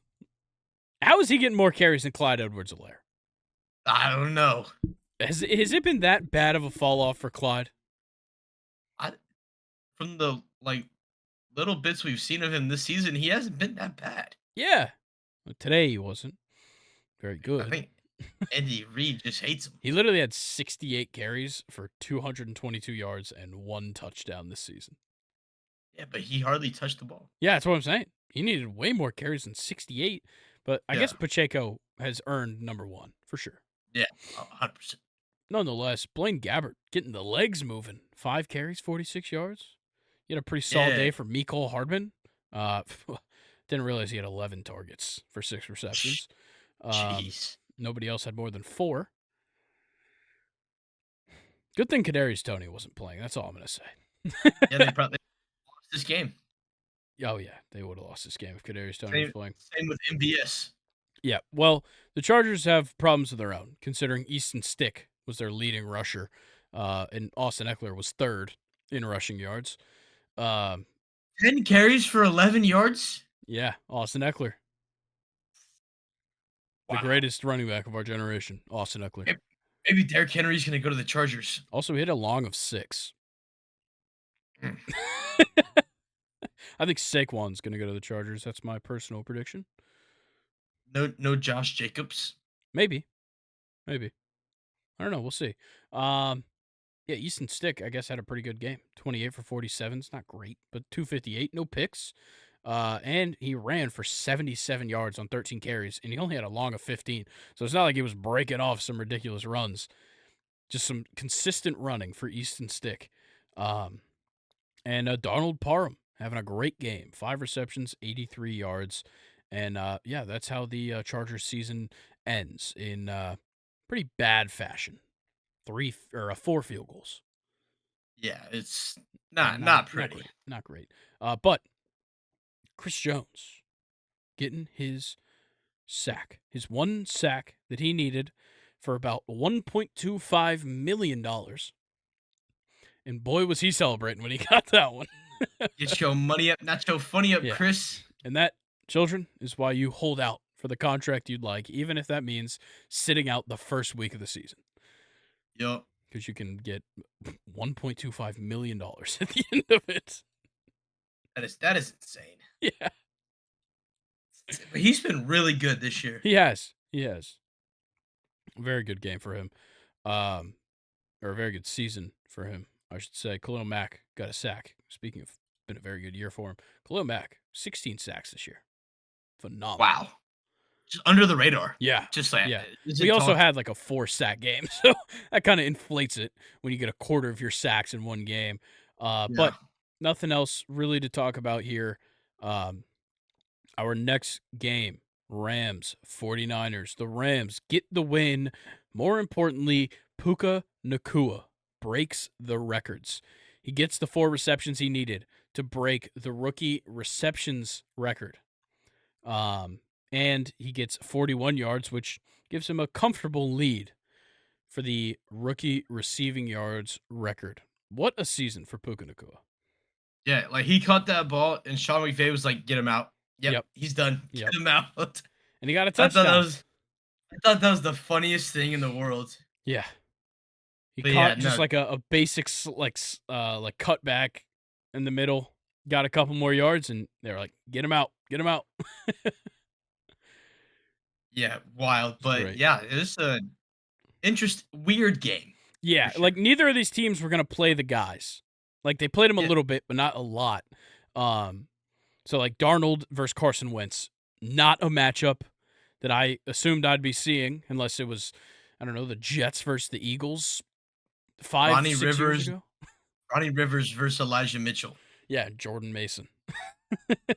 How is he getting more carries than Clyde Edwards-Helaire? I don't know. Has it been that bad of a fall off for Clyde? From the little bits we've seen of him this season, he hasn't been that bad. Yeah. Well, today he wasn't very good. I think Andy Reid just hates him. He literally had 68 carries for 222 yards and 1 touchdown this season. Yeah, but he hardly touched the ball. Yeah, that's what I'm saying. He needed way more carries than 68, but I guess Pacheco has earned number 1 for sure. Yeah, 100%. Nonetheless, Blaine Gabbert getting the legs moving. 5 carries, 46 yards. He had a pretty solid day for Mecole Hardman. Didn't realize he had 11 targets for 6 receptions. Jeez. Nobody else had more than 4. Good thing Kadarius Toney wasn't playing. That's all I'm going to say. Yeah, they probably lost this game. Oh, yeah. They would have lost this game if Kadarius Toney was playing. Same with MVS. Yeah, well, the Chargers have problems of their own, considering Easton Stick was their leading rusher, and Austin Eckler was third in rushing yards. Um, 10 carries for 11 yards? yeah, Austin Eckler, the Wow. greatest running back of our generation, Austin Eckler. Maybe Derrick Henry's going to go to the Chargers. Also hit a long of 6. Mm. I think Saquon's going to go to the Chargers. That's my personal prediction. No Josh Jacobs. Maybe. I don't know. We'll see. Yeah, Easton Stick, I guess, had a pretty good game. 28 for 47. It's not great, but 258, no picks. And he ran for 77 yards on 13 carries, and he only had a long of 15. So it's not like he was breaking off some ridiculous runs. Just some consistent running for Easton Stick. And Donald Parham having a great game. 5 receptions, 83 yards. And, yeah, that's how the Chargers season ends in pretty bad fashion. 4 field goals. Yeah, it's not pretty. Not great. But Chris Jones getting his sack, his one sack that he needed for about $1.25 million. And boy, was he celebrating when he got that one. Get your money up, not your funny up, Yeah. Chris. And that, children, is why you hold out for the contract you'd like, even if that means sitting out the first week of the season. Yup. Because you can get $1.25 million at the end of it. That is insane. Yeah. But he's been really good this year. He has. Very good game for him. Or a very good season for him, I should say. Khalil Mack got a sack. Speaking of, been a very good year for him. Khalil Mack, 16 sacks this year. Phenomenal. Wow. Just under the radar. Yeah. Just like yeah. We also had like a 4-sack game, so that kind of inflates it when you get a quarter of your sacks in one game. But nothing else really to talk about here. Our next game, Rams, 49ers. The Rams get the win. More importantly, Puka Nacua breaks the records. He gets the 4 receptions he needed to break the rookie receptions record. And he gets 41 yards, which gives him a comfortable lead for the rookie receiving yards record. What a season for Puka Nacua. Yeah, like he caught that ball, and Sean McVay was like, "Get him out." Yep. He's done. Get him out. And he got a touchdown. I thought that was the funniest thing in the world. Yeah. He caught just like a basic like cutback in the middle, got a couple more yards, and they were like, "Get him out, get him out." Yeah, wild, but great. Yeah, it was a weird game. Yeah, like neither of these teams were gonna play the guys. Like they played them a little bit, but not a lot. So like Darnold versus Carson Wentz, not a matchup that I assumed I'd be seeing, unless it was, I don't know, the Jets versus the Eagles 5-6 years ago. Ronnie Rivers versus Elijah Mitchell. Yeah, Jordan Mason. And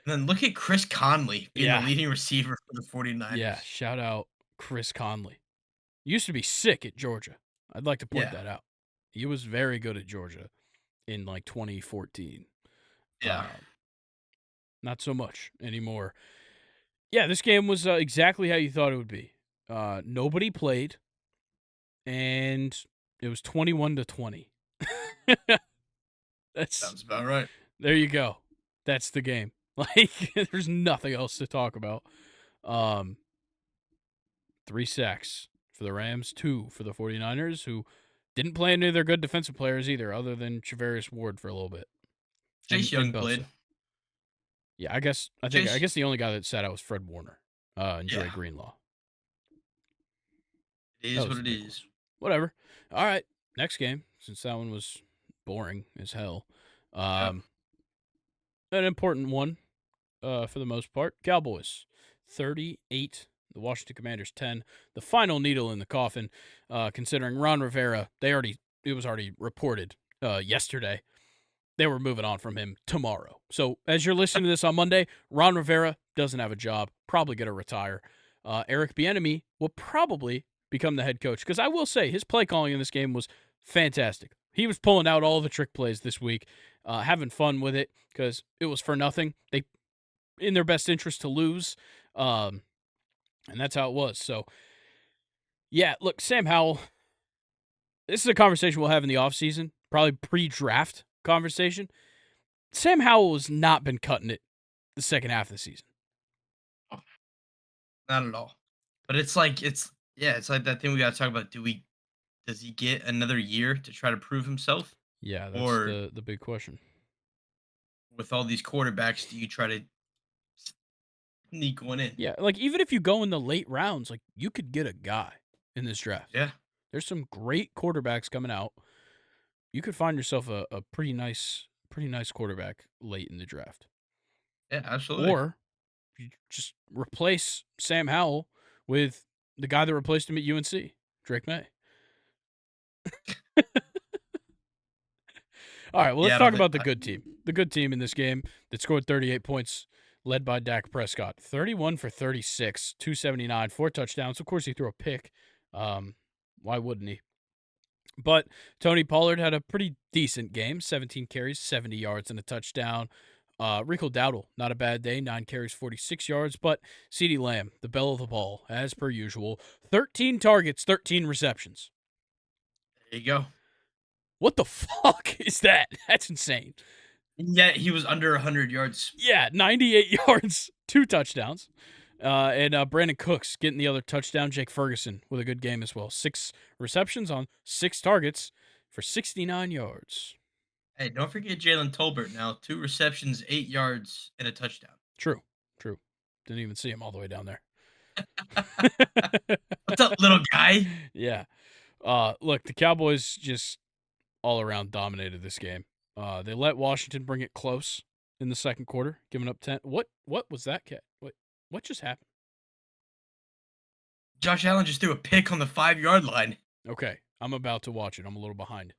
then look at Chris Conley being the leading receiver for the 49ers. Yeah, shout out Chris Conley. Used to be sick at Georgia. I'd like to point that out. He was very good at Georgia in like 2014. Yeah. Not so much anymore. Yeah, this game was exactly how you thought it would be. Nobody played, and it was 21-20. That sounds about right. There you go. That's the game. Like, there's nothing else to talk about. 3 sacks for the Rams, 2 for the 49ers, who didn't play any of their good defensive players either, other than Travarius Ward for a little bit. Chase Young played. Yeah, I guess the only guy that sat out was Fred Warner and Dre Greenlaw. It is what it is. Whatever. All right, next game, since that one was boring as hell. An important one for the most part. Cowboys, 38. The Washington Commanders, 10. The final needle in the coffin, considering Ron Rivera, it was already reported yesterday. They were moving on from him tomorrow. So as you're listening to this on Monday, Ron Rivera doesn't have a job, probably going to retire. Eric Bieniemy will probably become the head coach, because I will say his play calling in this game was fantastic. He was pulling out all the trick plays this week, having fun with it, because it was for nothing. They, in their best interest to lose, And that's how it was. So, yeah, look, Sam Howell, this is a conversation we'll have in the offseason, probably pre-draft conversation. Sam Howell has not been cutting it the second half of the season. Oh, not at all. But it's like it's like that thing we gotta talk about. Does he get another year to try to prove himself? Yeah, that's Or the big question. with all these quarterbacks, do you try to sneak one in? Yeah, like even if you go in the late rounds, like you could get a guy in this draft. Yeah. There's some great quarterbacks coming out. You could find yourself a pretty nice quarterback late in the draft. Yeah, absolutely. Or you just replace Sam Howell with the guy that replaced him at UNC, Drake May. All right, well, let's Yeah, I talk don't think about the good team. The good team in this game that scored 38 points, led by Dak Prescott. 31 for 36, 279, 4 touchdowns. Of course, he threw a pick. Why wouldn't he? But Tony Pollard had a pretty decent game, 17 carries, 70 yards, and a touchdown. Rico Dowdle, not a bad day, 9 carries, 46 yards. But CeeDee Lamb, the belle of the ball, as per usual, 13 targets, 13 receptions. there you go. What the fuck is that? That's insane. Yeah, he was under 100 yards. Yeah, 98 yards, 2 touchdowns. And Brandon Cooks getting the other touchdown. Jake Ferguson with a good game as well. 6 receptions on 6 targets for 69 yards. Hey, don't forget Jalen Tolbert now. 2 receptions, 8 yards, and a touchdown. True. Didn't even see him all the way down there. What's up, little guy? Yeah. Look, the Cowboys just all around dominated this game. They let Washington bring it close in the second quarter, giving up 10. What was that, Cat? What just happened? Josh Allen just threw a pick on the 5-yard line. Okay, I'm about to watch it. I'm a little behind.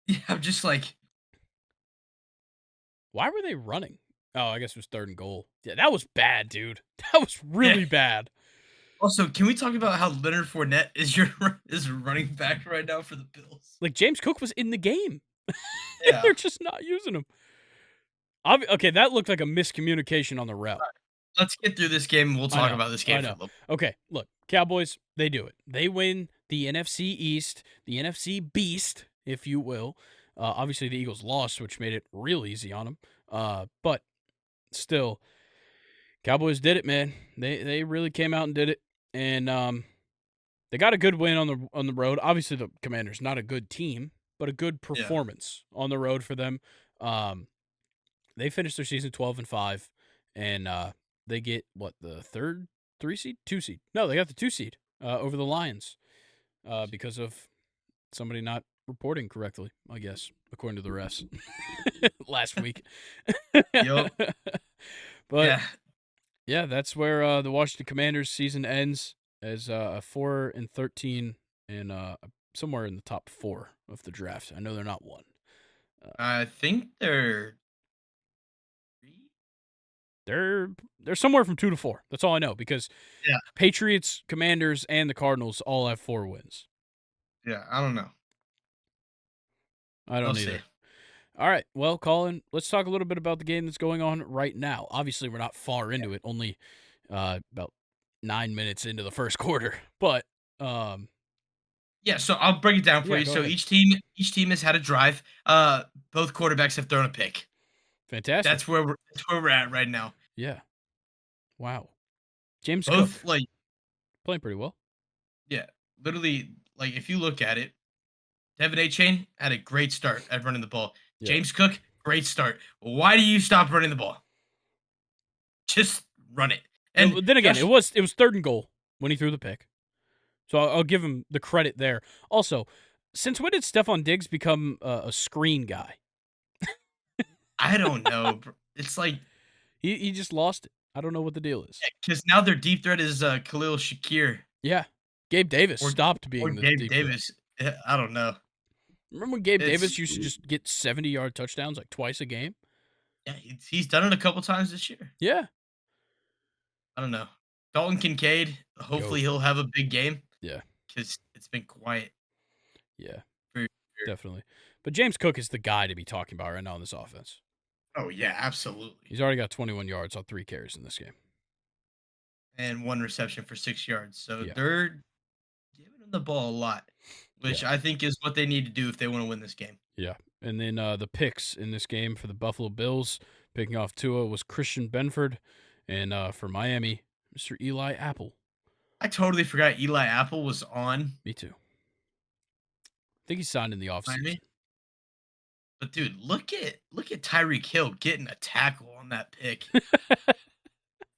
Yeah, I'm just like, Why were they running? Oh, I guess it was 3rd and goal. Yeah, that was bad, dude. That was really yeah. bad. Also, can we talk about how Leonard Fournette is running back right now for the Bills? Like, James Cook was in the game. Yeah. They're just not using him. Okay, that looked like a miscommunication on the route. Let's get through this game, and we'll talk about this I game for a know. little. Okay, look, Cowboys, they do it. They win the NFC East, the NFC Beast, if you will. Obviously, the Eagles lost, which made it real easy on them. But still, Cowboys did it, man. They really came out and did it, and they got a good win on the road. Obviously, the Commanders not a good team, but a good Yeah. performance on the road for them. They finished their season 12-5, and they get what, the 3 seed, 2 seed. No, they got the 2 seed over the Lions because of somebody not reporting correctly, I guess, according to the refs last week. Yup. But Yeah. yeah, that's where the Washington Commanders season ends as a 4-13 and somewhere in the top 4 of the draft. I know they're not 1. I think they're 3. They're somewhere from 2 to 4. That's all I know because Yeah. Patriots, Commanders, and the Cardinals all have 4 wins. Yeah, I don't know. I don't We'll either. see. All right, well, Colin, let's talk a little bit about the game that's going on right now. Obviously, we're not far into it, only about 9 minutes into the first quarter. But Yeah, so I'll break it down for yeah, you. go So ahead. each team has had a drive. Both quarterbacks have thrown a pick. Fantastic. That's where we're at right now. Yeah. Wow. James Both Cook like playing pretty well. yeah, literally like if you look at it, Devin A. Chain had a great start at running the ball. Yeah. James Cook, great start. Why do you stop running the ball? Just run it. And Then again, Josh, it was 3rd and goal when he threw the pick. So I'll give him the credit there. Also, since when did Stephon Diggs become a screen guy? I don't know. It's like He just lost it. I don't know what the deal is. because now their deep threat is Khalil Shakir Yeah. Gabe Davis or stopped or being the Gabe deep threat. Davis. I don't know. Remember when Gabe It's Davis used to just get 70-yard touchdowns like twice a game? yeah, he's done it a couple times this year. Yeah. I don't know. Dalton Kincaid, hopefully Goat. he'll have a big game Yeah. because it's been quiet Yeah. for sure. Definitely. But James Cook is the guy to be talking about right now in this offense. Oh yeah, absolutely. He's already got 21 yards on 3 carries in this game. and 1 reception for 6 yards. So Yeah. they're giving him the ball a lot, which Yeah. I think is what they need to do if they want to win this game. Yeah. And then the picks in this game for the Buffalo Bills, picking off Tua, was Christian Benford. And for Miami, Mr. Eli Apple. I totally forgot Eli Apple was on Me too. I think he signed in the offseason. Miami. But dude, look at Tyreek Hill getting a tackle on that pick.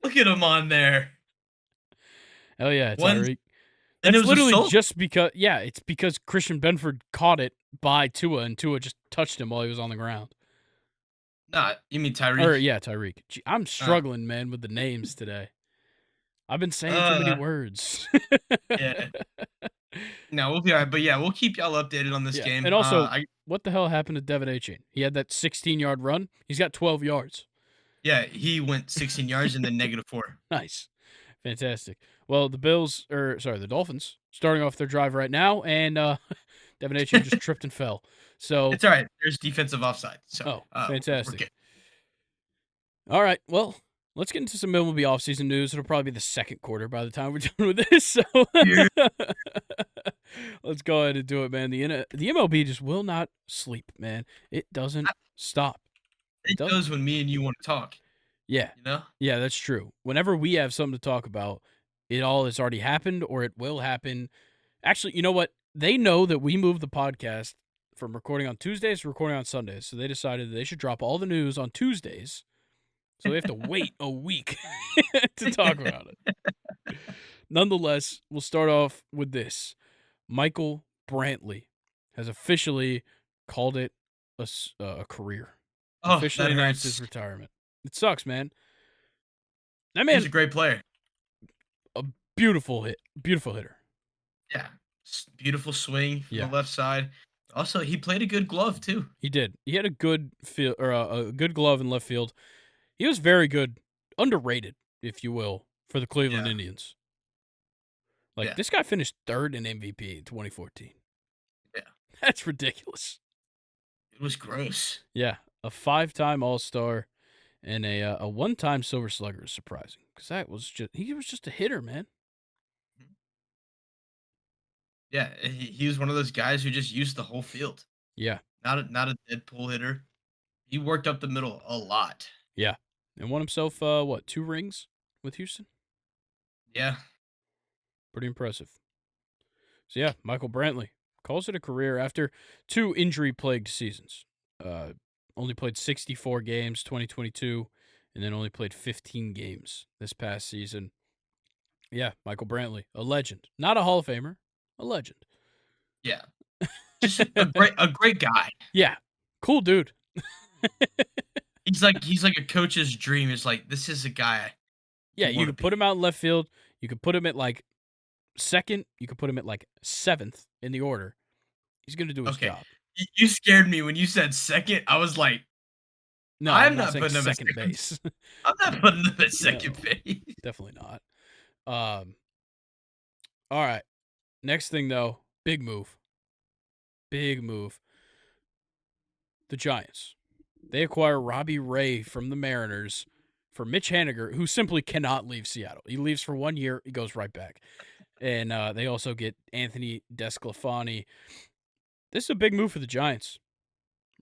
Look at him on there. Hell yeah, One Tyreek. and it That's was a literally solo. just because, yeah, it's because Christian Benford caught it by Tua, and Tua just touched him while he was on the ground. Nah, you mean Or, Tyreek? yeah, Tyreek. Gee, I'm Uh, struggling, man, with the names today. I've been saying too many uh, words. yeah. No, we'll be all right. But yeah, we'll keep y'all updated on this Yeah, game. and also, what the hell happened to Devin Achane? He had that 16-yard run. He's got 12 yards. Yeah, he went 16 yards and then -4. Nice. Fantastic. Well, the Dolphins, starting off their drive right now, and Devin Achane just tripped and fell. So, It's all right. There's defensive offside, so we're fantastic. good. All right, well, let's get into some MLB offseason news. It'll probably be the second quarter by the time we're done with this. So Yeah. let's go ahead and do it, man. The MLB just will not sleep, man. It doesn't stop. It doesn't. goes when me and you want to talk. Yeah. You know? Yeah, that's true. Whenever we have something to talk about, it all has already happened or it will happen. Actually, you know what? They know that we moved the podcast from recording on Tuesdays to recording on Sundays. So they decided that they should drop all the news on Tuesdays. So we have to wait a week to talk about it. Nonetheless, we'll start off with this. Michael Brantley has officially called it a career. Oh, Officially that announced hurts. his retirement. It sucks, man. That He's man, a great player. a beautiful hitter. Yeah. Beautiful swing from Yeah. the left side. Also, he played a good glove too. He did. He had a good feel or a good glove in left field. He was very good, underrated, if you will, for the Cleveland Yeah. Indians. Like, Yeah. this guy finished third in MVP in 2014. Yeah. That's ridiculous. It was gross. Yeah, a 5-time All-Star and a 1-time Silver Slugger is surprising because he was just a hitter, man. Yeah, he was one of those guys who just used the whole field. Yeah, Not a dead pull hitter. He worked up the middle a lot. yeah, and won himself 2 rings with Houston. Yeah. Pretty impressive. So yeah, Michael Brantley calls it a career after 2 injury-plagued seasons. Only played 64 games 2022, and then only played 15 games this past season. Yeah, Michael Brantley, a legend, not a Hall of Famer, a legend. Yeah. Just a great guy. Yeah, cool dude. He's like a coach's dream. It's like, this is a guy. Yeah, you could put him out in left field. You could put him at like second. You could put him at like 7th in the order. He's gonna do his job. You scared me when you said second. I was like, No, I'm not not saying putting him at second base. I'm not putting him at second No. base. Definitely not. All right. Next thing though, big move. Big move. The Giants. They acquire Robbie Ray from the Mariners for Mitch Haniger, who simply cannot leave Seattle. He leaves for 1 year, he goes right back. And they also get Anthony Desclafani. This is a big move for the Giants.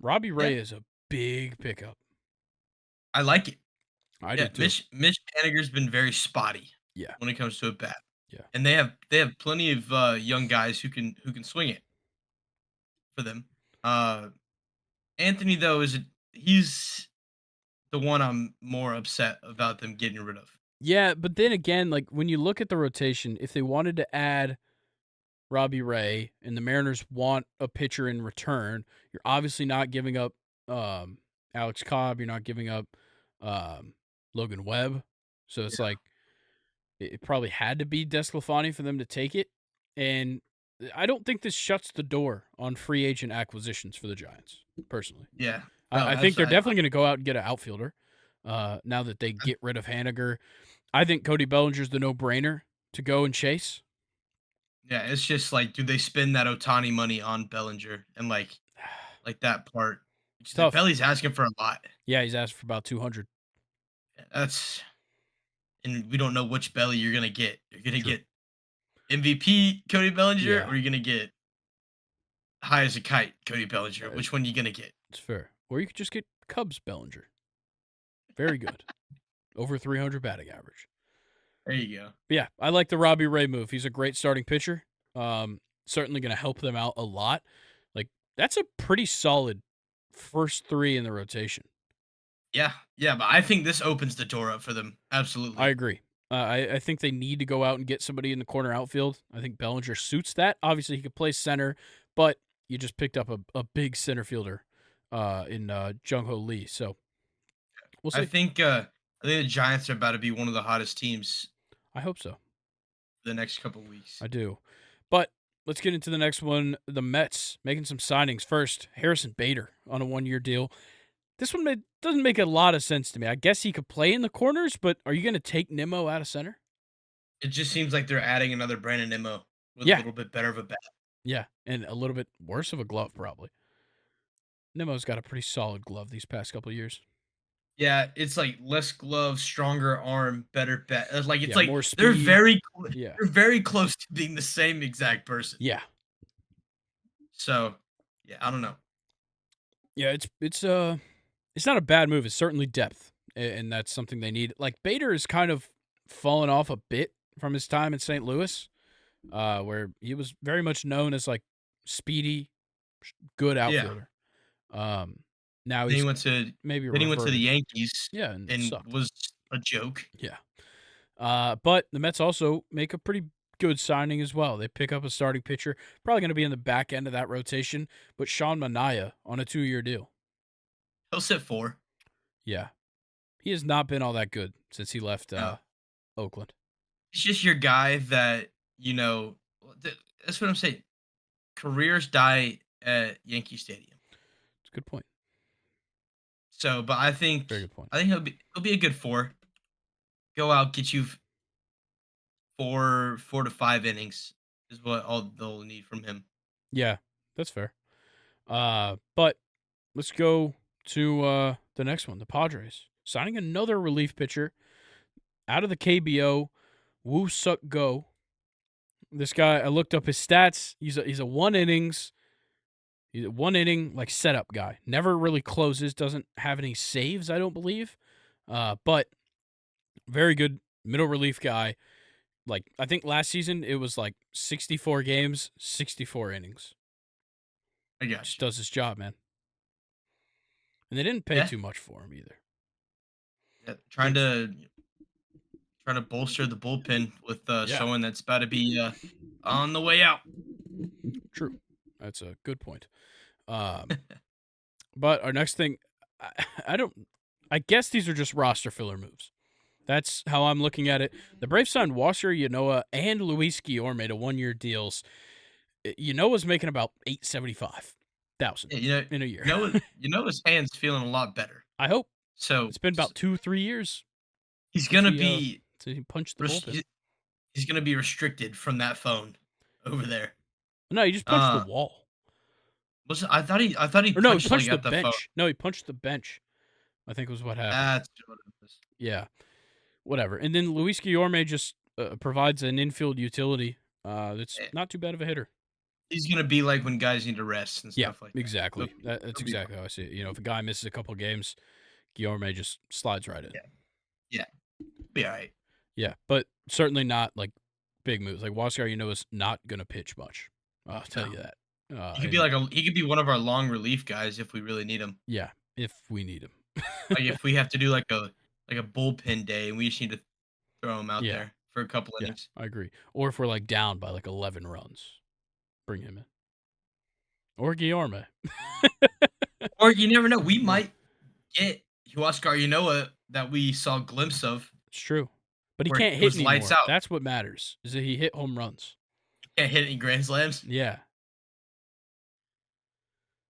Robbie Ray is a big pickup. I like it. I do too. Mitch Haniger's been very spotty. Yeah. When it comes to a bat. Yeah. And they have plenty of young guys who can swing it for them. Anthony though he's the one I'm more upset about them getting rid of. Yeah, but then again, like when you look at the rotation, if they wanted to add Robbie Ray and the Mariners want a pitcher in return, you're obviously not giving up Alex Cobb. You're not giving up Logan Webb. So it's like it probably had to be Desclafani for them to take it. And I don't think this shuts the door on free agent acquisitions for the Giants, personally. Yeah. I think they're definitely going to go out and get an outfielder now that they get rid of Haniger. I think Cody Bellinger's the no-brainer to go and chase. Yeah, it's just like, do they spend that Otani money on Bellinger and like that part? It's tough. Belly's asking for a lot. Yeah, he's asking for about 200. That's and we don't know which Belly you're gonna get. You're gonna True. get MVP Cody Bellinger, Yeah, or you're gonna get high as a kite Cody Bellinger. uh, Which one you gonna get? it's fair. Or you could just get Cubs Bellinger. Very good. Over 300 batting average. There you go. But yeah, I like the Robbie Ray move. He's a great starting pitcher. Certainly going to help them out a lot. Like, that's a pretty solid first three in the rotation. Yeah, yeah, but I think this opens the door up for them. I Absolutely. agree. I think they need to go out and get somebody in the corner outfield. I think Bellinger suits that. Obviously, he could play center, but you just picked up a big center fielder in Jung Ho Lee. So we'll see. I think the Giants are about to be one of the hottest teams I hope so. the next couple weeks. I do. But let's get into the next one. The Mets making some signings. First, Harrison Bader on a 1-year deal. This one doesn't make a lot of sense to me. I guess he could play in the corners, but are you going to take Nimmo out of center? It just seems like they're adding another Brandon Nimmo with a Yeah. little bit better of a bat. Yeah, and a little bit worse of a glove, probably. Nimmo's got a pretty solid glove these past couple of years. Yeah, it's like less gloves, stronger arm, better bat. It's Yeah, like more speed. Yeah. they're very close to being the same exact person. Yeah. So, yeah, I don't know. Yeah, it's not a bad move. It's certainly depth, and that's something they need. Like, Bader is kind of fallen off a bit from his time in St. Louis, where he was very much known as like speedy, good Yeah. outfielder. Now Then he he's went to maybe then he went to the reverted. Yankees Yeah, and and sucked. was a joke. Yeah. But the Mets also make a pretty good signing as well. They pick up a starting pitcher, probably going to be in the back end of that rotation, but Sean Manaea on a 2-year deal. He'll sit 4. Yeah. He has not been all that good since he left No. Oakland. He's just your guy that, that's what I'm saying. Careers die at Yankee Stadium. It's a good point. So, but Very good point. I think he'll be a good 4. Go out, get you 4 to 5 innings is what all they'll need from him. Yeah, that's fair. But let's go to the next one, the Padres. Signing another relief pitcher out of the KBO, Woo Suk Go. This guy, I looked up his stats. He's a 1 innings. He's a 1 inning like setup guy. Never really closes. Doesn't have any saves, I don't believe. But very good middle relief guy. Like, I think last season it was like 64 games, 64 innings. I got Just you. does his job, man. And they didn't pay Yeah. too much for him either. Yeah, trying to bolster the bullpen with someone that's about to be on the way out. True. That's a good point. But our next thing, I guess these are just roster filler moves. That's how I'm looking at it. The Braves signed Wasser Yanoa and Luis Guillorme to 1-year deals. Yanoa's making about $875,000 Yeah, in a year. His hand's feeling a lot better. I hope. So It's been about 2-3 years. he's gonna be So he punched the bullpen. he's gonna be restricted from that phone over there. No, he just punched the wall. I thought he Or no, he punched punched like, the at the phone. bench. No, he punched the bench, I think was what happened. That's what it was. Yeah. Whatever. And then Luis Guillorme just provides an infield utility that's not too bad of a hitter. He's gonna be like when guys need to rest and stuff like that. Exactly. That's exactly how I see it. If a guy misses a couple games, Guillorme just slides right in. Yeah. Be all right. Yeah, but certainly not like big moves. Like Huascar, is not gonna pitch much. I'll tell you that. He could be one of our long relief guys if we really need him. Yeah, if we need him. Like if we have to do like a bullpen day and we just need to throw him out there for a couple innings. I agree. Or if we're like down by like 11 runs, bring him in. Or Guillorme. Or you never know. We might get Huascar Yanoa that we saw a glimpse of. It's true. But he Where can't it hit was anymore. lights out. That's what matters, is that he hit home runs. Can't hit any grand slams. Yeah.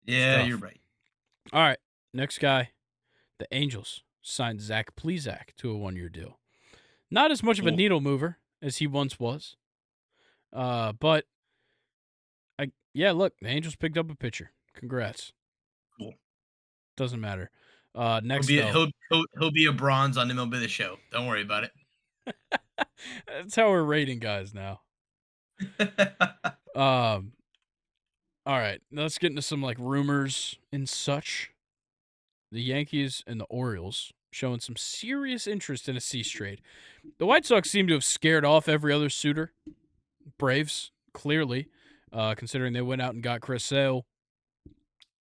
Yeah, Stuff. you're right. All right. Next guy. The Angels signed Zach Plesac to a 1-year deal. Not as much of a needle mover as he once was. But look, the Angels picked up a pitcher. Congrats. Cool. Doesn't matter. Next he'll be a bronze on MLB The Show. Don't worry about it. That's how we're rating guys now. Um, all right, now let's get into some like rumors and such. The Yankees and the Orioles showing some serious interest in a cease trade. The White Sox seem to have scared off every other suitor. Braves, clearly, considering they went out and got Chris Sale.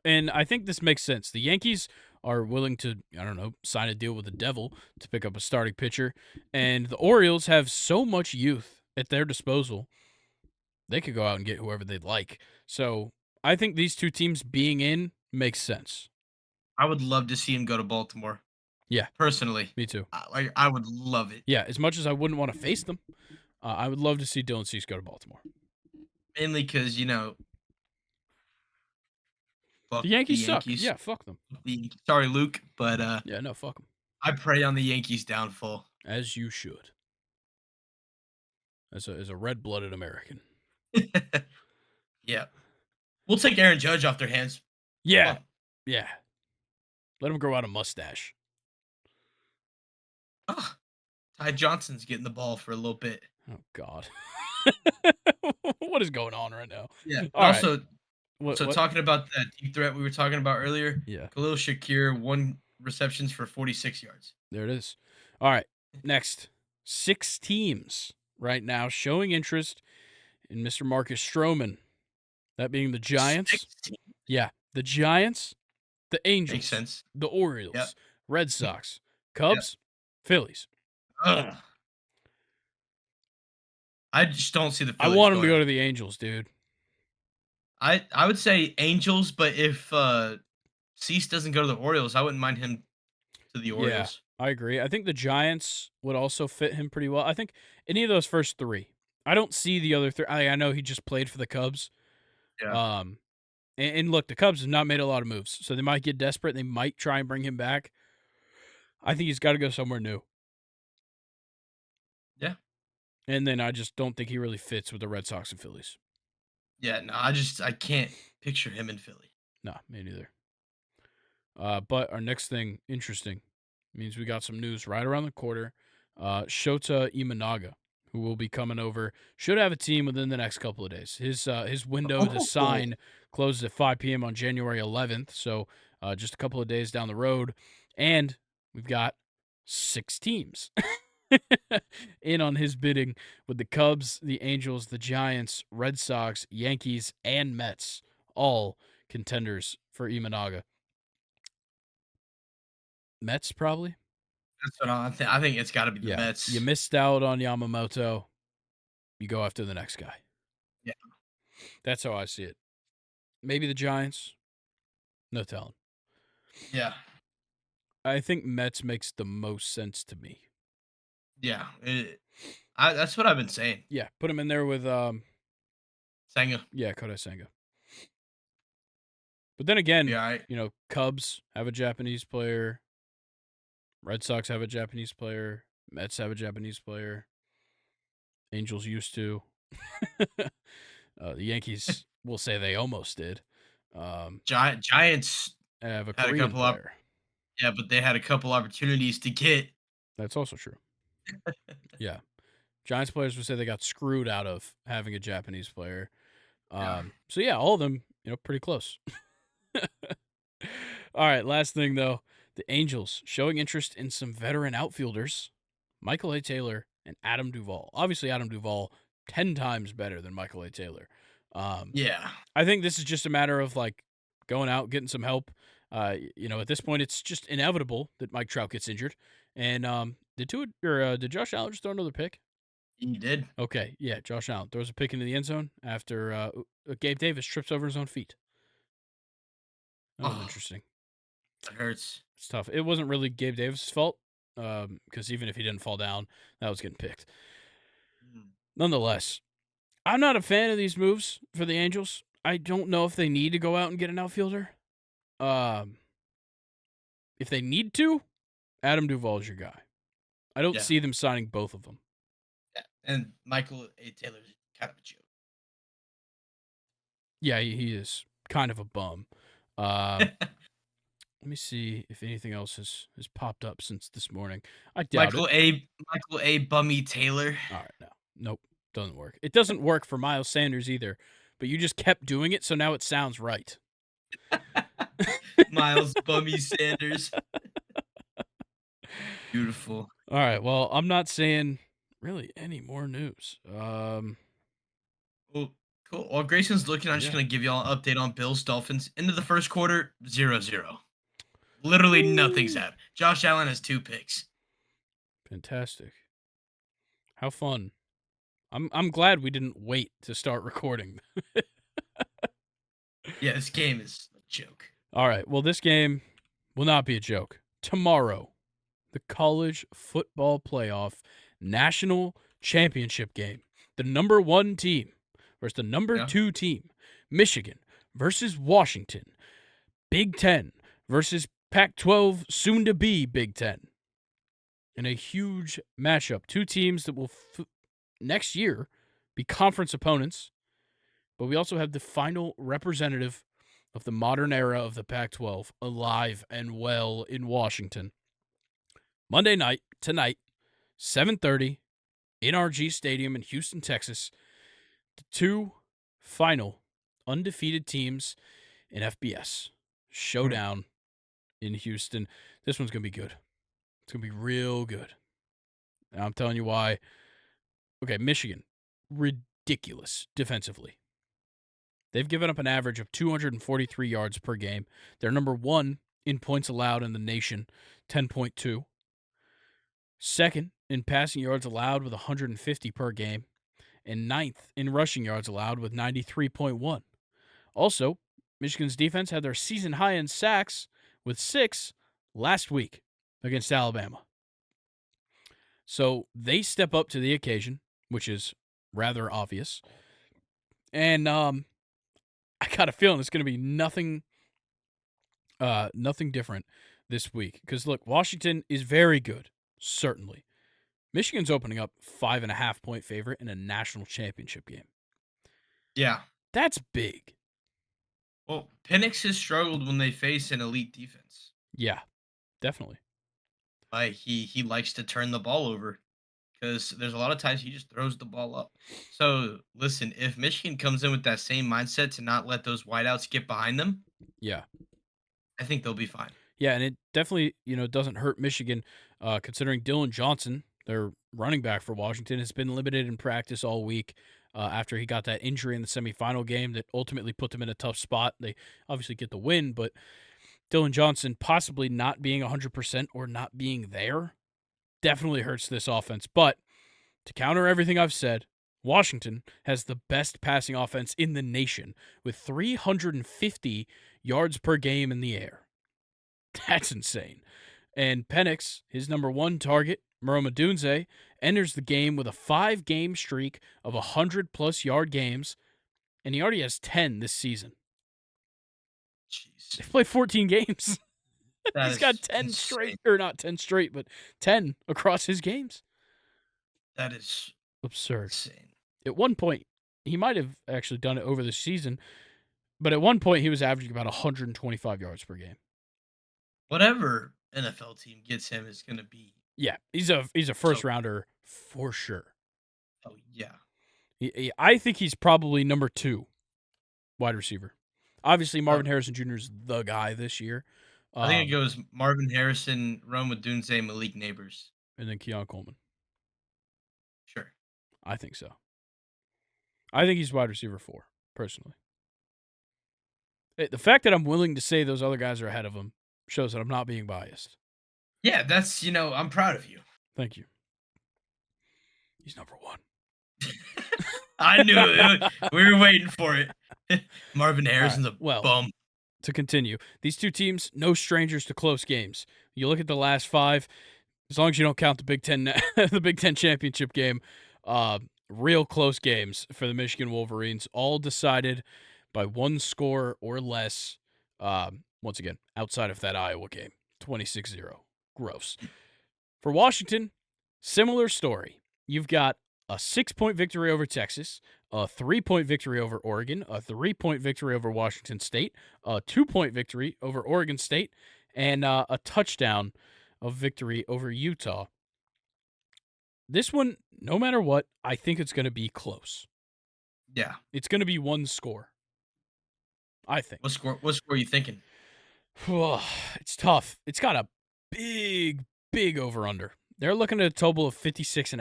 And I think this makes sense. The Yankees are willing to, I don't know, sign a deal with the devil to pick up a starting pitcher. And the Orioles have so much youth at their disposal, they could go out and get whoever they'd like. So I think these two teams being in makes sense. I would love to see him go to Baltimore. Yeah, Personally, me too. I would love it. Yeah, as much as I wouldn't want to face them, I would love to see Dylan Cease go to Baltimore. Mainly because The fuck the Yankees suck. Yankees. Yeah, fuck them. Sorry, Luke, but Yeah, no, fuck them. I pray on the Yankees' downfall. As you should. As a red-blooded American. Yeah, we'll take Aaron Judge off their hands. Yeah. Fuck. Yeah. Let him grow out a mustache. Ah, Ty Johnson's getting the ball for a little bit. Oh, God. What is going on right now? Yeah, and All right. also, What? talking about that deep threat we were talking about earlier, Yeah, Khalil Shakir, 1 receptions for 46 yards. there it is. All right. Next. 6 teams right now showing interest in Mr. Marcus Stroman. That being the Giants. 16? Yeah, the Giants, the Angels, Makes sense. the Orioles, Yep. Red Sox, Cubs, Phillies. Ugh. I just don't see the I Phillies want him to going go out. to the Angels, dude. I would say Angels, but if Cease doesn't go to the Orioles, I wouldn't mind him to the Yeah, Orioles. I agree. I think the Giants would also fit him pretty well. I think any of those first 3. I don't see the other 3. I know he just played for the Cubs. Yeah. And look, the Cubs have not made a lot of moves, so they might get desperate. They might try and bring him back. I think he's got to go somewhere new. Yeah. And then I just don't think he really fits with the Red Sox and Phillies. Yeah, no, I can't picture him in Philly. No, me neither. But our next thing, interesting, means we got some news right around the corner. Shota Imanaga, who will be coming over, should have a team within the next couple of days. His window to sign closes at 5 p.m. on January 11th, so just a couple of days down the road. And we've got 6 teams in on his bidding with the Cubs, the Angels, the Giants, Red Sox, Yankees, and Mets, all contenders for Imanaga. Mets, probably? That's what I think it's gotta be the Yeah. Mets. You missed out on Yamamoto. You go after the next guy. Yeah. That's how I see it. Maybe the Giants. No telling. Yeah. I think Mets makes the most sense to me. Yeah. That's what I've been saying. Yeah, put him in there with Senga. yeah, Kodai Senga. But then again, Yeah, Cubs have a Japanese player. Red Sox have a Japanese player. Mets have a Japanese player. Angels used to. The Yankees will say they almost did. Giants Have a had a Korean couple of player. yeah, but they had a couple opportunities to get. That's also true. Yeah. Giants players would say they got screwed out of having a Japanese player. Yeah. So, yeah, all of them, pretty close. All right, last thing, though. The Angels showing interest in some veteran outfielders, Michael A. Taylor and Adam Duvall. Obviously, Adam Duvall 10 times better than Michael A. Taylor. Yeah. I think this is just a matter of, going out, getting some help. At this point, it's just inevitable that Mike Trout gets injured. And did Josh Allen just throw another pick? He did. Okay, yeah, Josh Allen throws a pick into the end zone after Gabe Davis trips over his own feet. That was interesting. That hurts. It's tough. It wasn't really Gabe Davis' fault because even if he didn't fall down, that was getting picked. Nonetheless, I'm not a fan of these moves for the Angels. I don't know if they need to go out and get an outfielder. If they need to, Adam Duvall is your guy. I don't see them signing both of them. Yeah. And Michael A. Taylor's kind of a joke. Yeah, he is kind of a bum. Let me see if anything else has popped up since this morning. I doubt it. Michael A. Bummy Taylor. All right, no. Nope, doesn't work. It doesn't work for Miles Sanders either, but you just kept doing it, so now it sounds right. Miles Bummy Sanders. Beautiful. All right, well, I'm not saying really any more news. Well, cool. While Grayson's looking, I'm just Yeah. going to give y'all an update on Bills Dolphins. Into the first quarter, 0-0. Literally nothing's Woo! happened. Josh Allen has 2 picks. Fantastic. How fun. I'm glad we didn't wait to start recording. Yeah, this game is a joke. All right, well, this game will not be a joke. Tomorrow, the college football playoff national championship game. The number 1 team versus the number 2 team. Michigan versus Washington. Big Ten versus Pac-12, soon to be Big Ten. In a huge matchup. 2 teams that will next year be conference opponents. But we also have the final representative of the modern era of the Pac-12 alive and well in Washington. Monday night, tonight, 7:30, NRG Stadium in Houston, Texas. The 2 final undefeated teams in FBS. Showdown in Houston. This one's going to be good. It's going to be real good. And I'm telling you why. Okay, Michigan, ridiculous defensively. They've given up an average of 243 yards per game. They're number 1 in points allowed in the nation, 10.2. Second in passing yards allowed with 150 per game. And 9th in rushing yards allowed with 93.1. Also, Michigan's defense had their season high in sacks with 6 last week against Alabama. So they step up to the occasion, which is rather obvious. And I got a feeling it's going to be nothing different this week. Because, look, Washington is very good, certainly. Michigan's opening up 5.5-point favorite in a national championship game. Yeah. That's big. Well, Penix has struggled when they face an elite defense. Yeah, definitely. Like he likes to turn the ball over because there's a lot of times he just throws the ball up. So listen, if Michigan comes in with that same mindset to not let those wideouts get behind them, Yeah. I think they'll be fine. Yeah, and it definitely, doesn't hurt Michigan, considering Dylan Johnson, their running back for Washington, has been limited in practice all week after he got that injury in the semifinal game that ultimately put them in a tough spot. They obviously get the win, but Dylan Johnson possibly not being 100% or not being there definitely hurts this offense. But to counter everything I've said, Washington has the best passing offense in the nation with 350 yards per game in the air. That's insane. And Penix, his number 1 target, Maroma Dunze, enters the game with a 5-game streak of 100-plus yard games, and he already has 10 this season. Jeez. They've played 14 games. He's got 10 insane. straight, or not 10 straight, but 10 across his games. That is absurd. Insane. At one point, he might have actually done it over the season, but at one point he was averaging about 125 yards per game. Whatever NFL team gets him is going to be. Yeah, he's a first rounder for sure. Oh yeah. I think he's probably number 2 wide receiver. Obviously, Marvin Harrison Jr. is the guy this year. I think it goes Marvin Harrison, Rome Odunze, Malik Neighbors. And then Keon Coleman. Sure. I think so. I think he's wide receiver 4, personally. The fact that I'm willing to say those other guys are ahead of him shows that I'm not being biased. Yeah, that's, I'm proud of you. Thank you. He's number 1. I knew it. We were waiting for it. Marvin Harrison's a bum. To continue, these 2 teams, no strangers to close games. You look at the last 5, as long as you don't count the Big Ten, the Big Ten championship game, real close games for the Michigan Wolverines, all decided by 1 score or less. Once again, outside of that Iowa game, 26-0. Gross. For Washington, similar story. You've got a 6-point victory over Texas, a 3-point victory over Oregon, a 3-point victory over Washington State, a 2-point victory over Oregon State, and a touchdown of victory over Utah. This one, no matter what, I think it's going to be close. Yeah. It's going to be one score, I think. What score are you thinking? It's tough. It's got a big over-under. They're looking at a total of 56.5.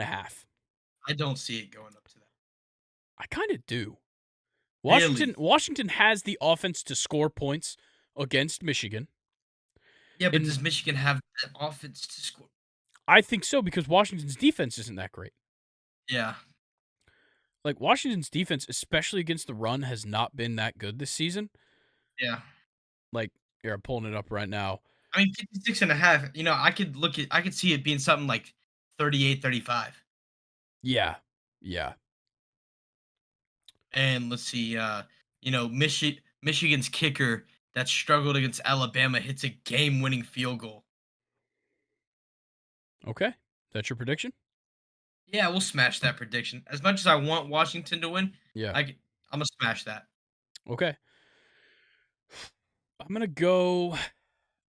I don't see it going up to that. I kind of do. Really? Washington has the offense to score points against Michigan. Yeah, but And does Michigan have the offense to score? I think so because Washington's defense isn't that great. Yeah. Like Washington's defense, especially against the run, has not been that good this season. Yeah. Like, here, I'm pulling it up right now. I mean, 56.5, I could see it being something like 38, 35. Yeah. Yeah. And let's see, Michigan's kicker that struggled against Alabama hits a game-winning field goal. Okay. That's your prediction? Yeah, we'll smash that prediction. As much as I want Washington to win, Yeah. I'm gonna smash that. Okay. I'm going to go.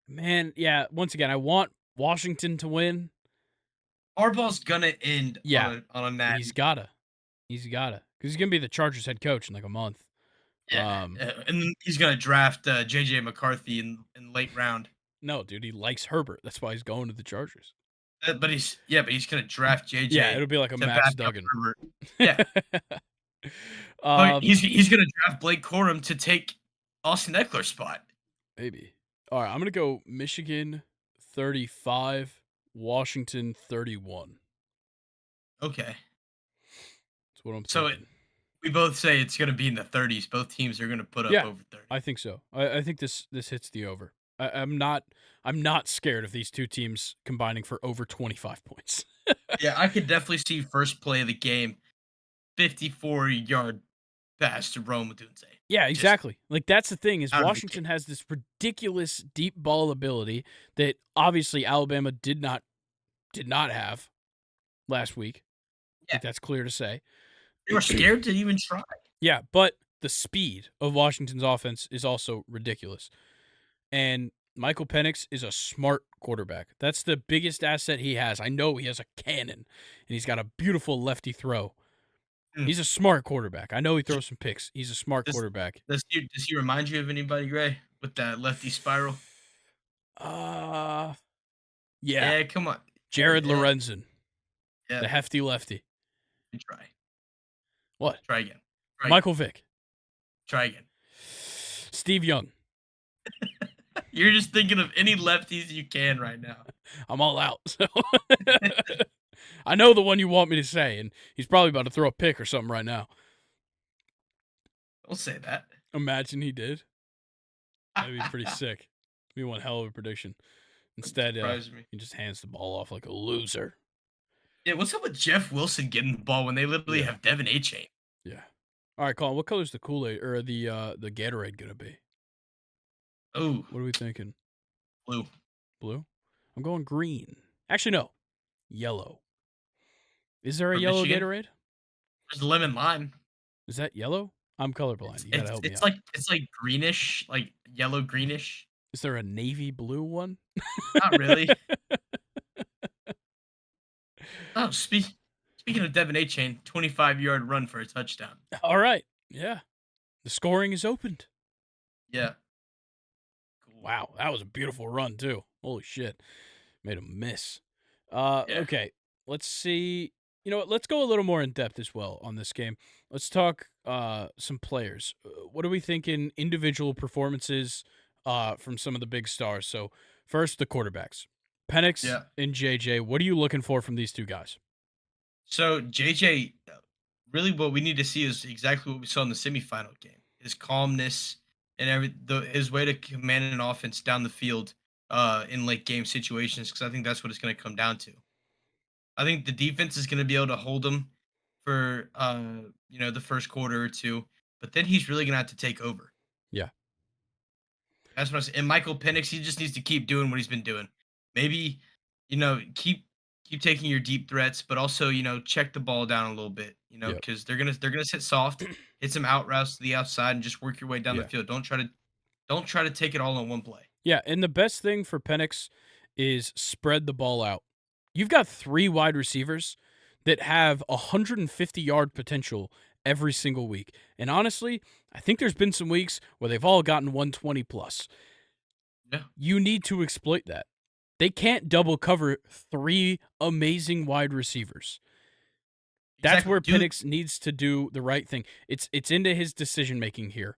Man, yeah, once again, I want Washington to win. Harbaugh's gonna end Yeah. on a natty. He's got to. Because he's going to be the Chargers head coach in like a month. Yeah, and then he's gonna draft JJ McCarthy in late round. No, dude, he likes Herbert. That's why he's going to the Chargers. But he's gonna draft JJ. Yeah, it'll be like a to Max back up Duggan. Herbert. Yeah, but um, he's gonna draft Blake Corum to take Austin Eckler's spot. maybe. All right, I'm going to go Michigan 35, Washington 31. Okay, That's what I'm so thinking. we both say it's gonna be in the 30s. Both teams are gonna put up Yeah, over 30. I think so. I think this hits the over. I'm not scared of these two teams combining for over 25 points. Yeah, I could definitely see first play of the game, 54-yard pass to Rome Odunze. Yeah, Just exactly. Like that's the thing is out of the Washington has this ridiculous deep ball ability that obviously Alabama did not have last week. I Yeah, think that's clear to say. they were scared to even try. Yeah, but the speed of Washington's offense is also ridiculous. And Michael Penix is a smart quarterback. That's the biggest asset he has. I know he has a cannon and he's got a beautiful lefty throw. Mm. He's a smart quarterback. I know he throws some picks. He's a smart Does quarterback. does he remind you of anybody, Gray, with that lefty spiral? Uh yeah. Yeah, come on. Jared Yeah, Lorenzen, yeah, the hefty lefty. try. What? Try again. Try again. Michael Vick. Try again. Steve Young. You're just thinking of any lefties you can right now. I'm all out. So I know the one you want me to say, and he's probably about to throw a pick or something right now. Don't say that. Imagine he did. That'd be pretty sick. Be one hell of a prediction. Instead, Surprise me. he just hands the ball off like a loser. Yeah, what's up with Jeff Wilson getting the ball when they literally have Devin A-Chain? Yeah. All right, Colin. What color's the Kool-Aid or the Gatorade gonna be? Oh, What are we thinking? blue. Blue? I'm going green. Actually, no. Yellow. Is there a For yellow Michigan? Gatorade? There's lemon lime. Is that yellow? I'm colorblind. You gotta It's help me it's out. like it's like greenish, like yellow greenish. Is there a navy blue one? Not really. Oh, speaking of Devin A-Chain, 25-yard run for a touchdown. All right. Yeah. The scoring is opened. Yeah. Cool. Wow, that was a beautiful run too. Holy shit. Made him miss. Yeah. Okay. Let's see. You know what? Let's go a little more in depth as well on this game. Let's talk some players. What are we thinking individual performances from some of the big stars? So, first the quarterbacks. Penix Yeah. and JJ. What are you looking for from these two guys? So JJ, really, what we need to see is exactly what we saw in the semifinal game: his calmness and his way to command an offense down the field in late game situations. Because I think that's what it's going to come down to. I think the defense is going to be able to hold him for the first quarter or two, but then he's really going to have to take over. Yeah. That's what I said. And Michael Penix, he just needs to keep doing what he's been doing. Maybe, keep taking your deep threats, but also, check the ball down a little bit, Yep. because they're gonna sit soft, hit some out routes to the outside, and just work your way down the Yeah. field. Don't try to take it all in one play. Yeah, and the best thing for Penix is spread the ball out. You've got 3 wide receivers that have 150-yard potential every single week. And honestly, I think there's been some weeks where they've all gotten 120 plus. Yeah, You need to exploit that. They can't double cover 3 amazing wide receivers. That's exactly, where dude. Penix needs to do the right thing. It's into his decision making here.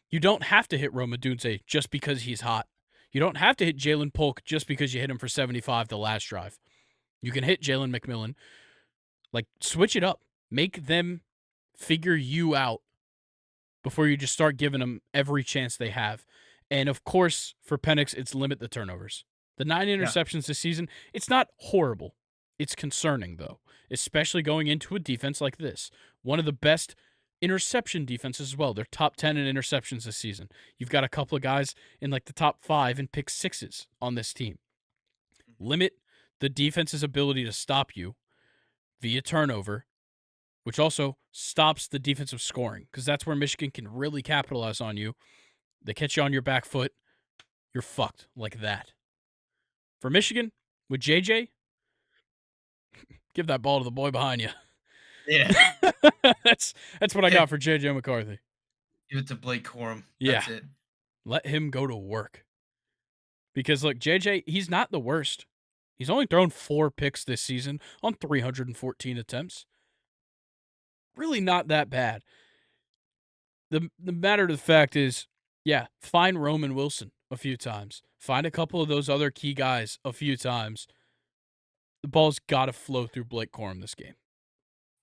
You don't have to hit Roma Dunze just because he's hot. You don't have to hit Jalen Polk just because you hit him for 75 the last drive. You can hit Jalen McMillan. Like, switch it up. Make them figure you out before you just start giving them every chance they have. And of course, for Penix, it's limit the turnovers. The 9 Yeah, interceptions this season, it's not horrible. It's concerning, though, especially going into a defense like this. One of the best interception defenses as well. They're top 10 in interceptions this season. You've got a couple of guys in like the top 5 in pick sixes on this team. Limit the defense's ability to stop you via turnover, which also stops the defensive scoring because that's where Michigan can really capitalize on you. They catch you on your back foot, you're fucked like that. For Michigan, with JJ, give that ball to the boy behind you. yeah. that's what I got for JJ McCarthy. Give it to Blake Corum. Yeah. That's it. Let him go to work. Because look, JJ, he's not the worst. He's only thrown 4 picks this season on 314 attempts. Really not that bad. The matter of the fact is, yeah, find Roman Wilson a few times. Find a couple of those other key guys a few times. The ball's got to flow through Blake Corum this game.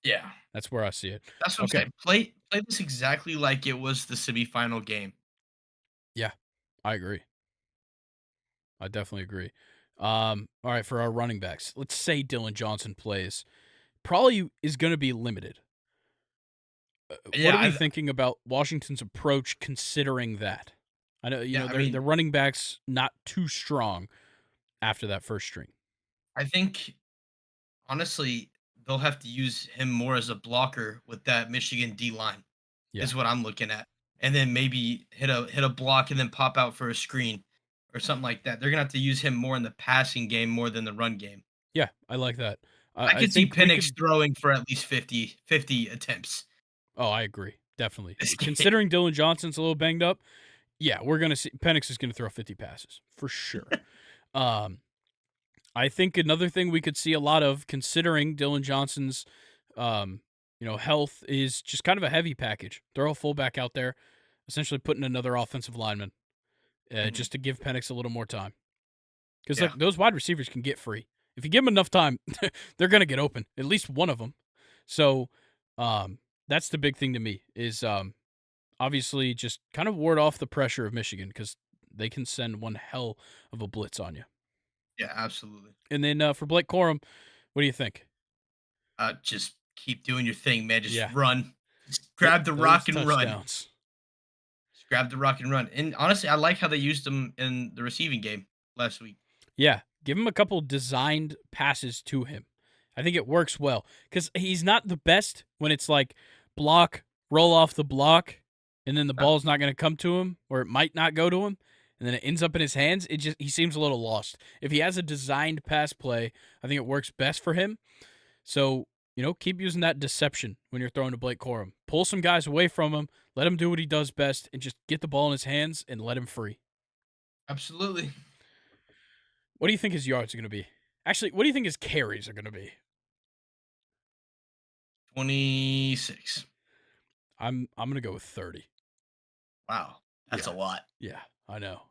Yeah, That's where I see it. that's what I'm Okay. saying. Play this exactly like it was the semifinal game. Yeah, I agree. I definitely agree. All right, for our running backs, let's say Dylan Johnson plays. Probably is going to be limited. What Yeah, are we thinking about Washington's approach considering that? I know, yeah. I their mean, running backs not too strong after that first string. I think honestly they'll have to use him more as a blocker with that Michigan D line. Yeah. Is what I'm looking at, and then maybe hit a block and then pop out for a screen or something like that. They're gonna have to use him more in the passing game more than the run game. Yeah, I like that. I I could see think we Penix could. throwing for at least 50 attempts Oh, I agree. Definitely. this game. Considering Dylan Johnson's a little banged up, yeah, we're going to see Penix is going to throw 50 passes for sure. Um, I think another thing we could see a lot of, considering Dylan Johnson's, health, is just kind of a heavy package. Throw a fullback out there, essentially putting another offensive lineman, Mhm. just to give Penix a little more time. Because Yeah, look, those wide receivers can get free if you give them enough time. They're going to get open, at least one of them. So, that's the big thing to me is obviously just kind of ward off the pressure of Michigan because they can send one hell of a blitz on you. yeah, absolutely. And then for Blake Corum, what do you think? Just keep doing your thing, man. Just Yeah, run. Just get grab the those rock and run. touchdowns. Just grab the rock and run. And honestly, I like how they used him in the receiving game last week. Yeah, give him a couple designed passes to him. I think it works well because he's not the best when it's like block, roll off the block, and then the Uh, ball's not going to come to him or it might not go to him, and then it ends up in his hands. He seems a little lost. If he has a designed pass play, I think it works best for him. So, keep using that deception when you're throwing to Blake Corum. Pull some guys away from him, let him do what he does best, and just get the ball in his hands and let him free. Absolutely. What do you think his yards are going to be? Actually, what do you think his carries are going to be? 26. I'm going to go with 30. Wow. That's Yeah. a lot. Yeah, I know.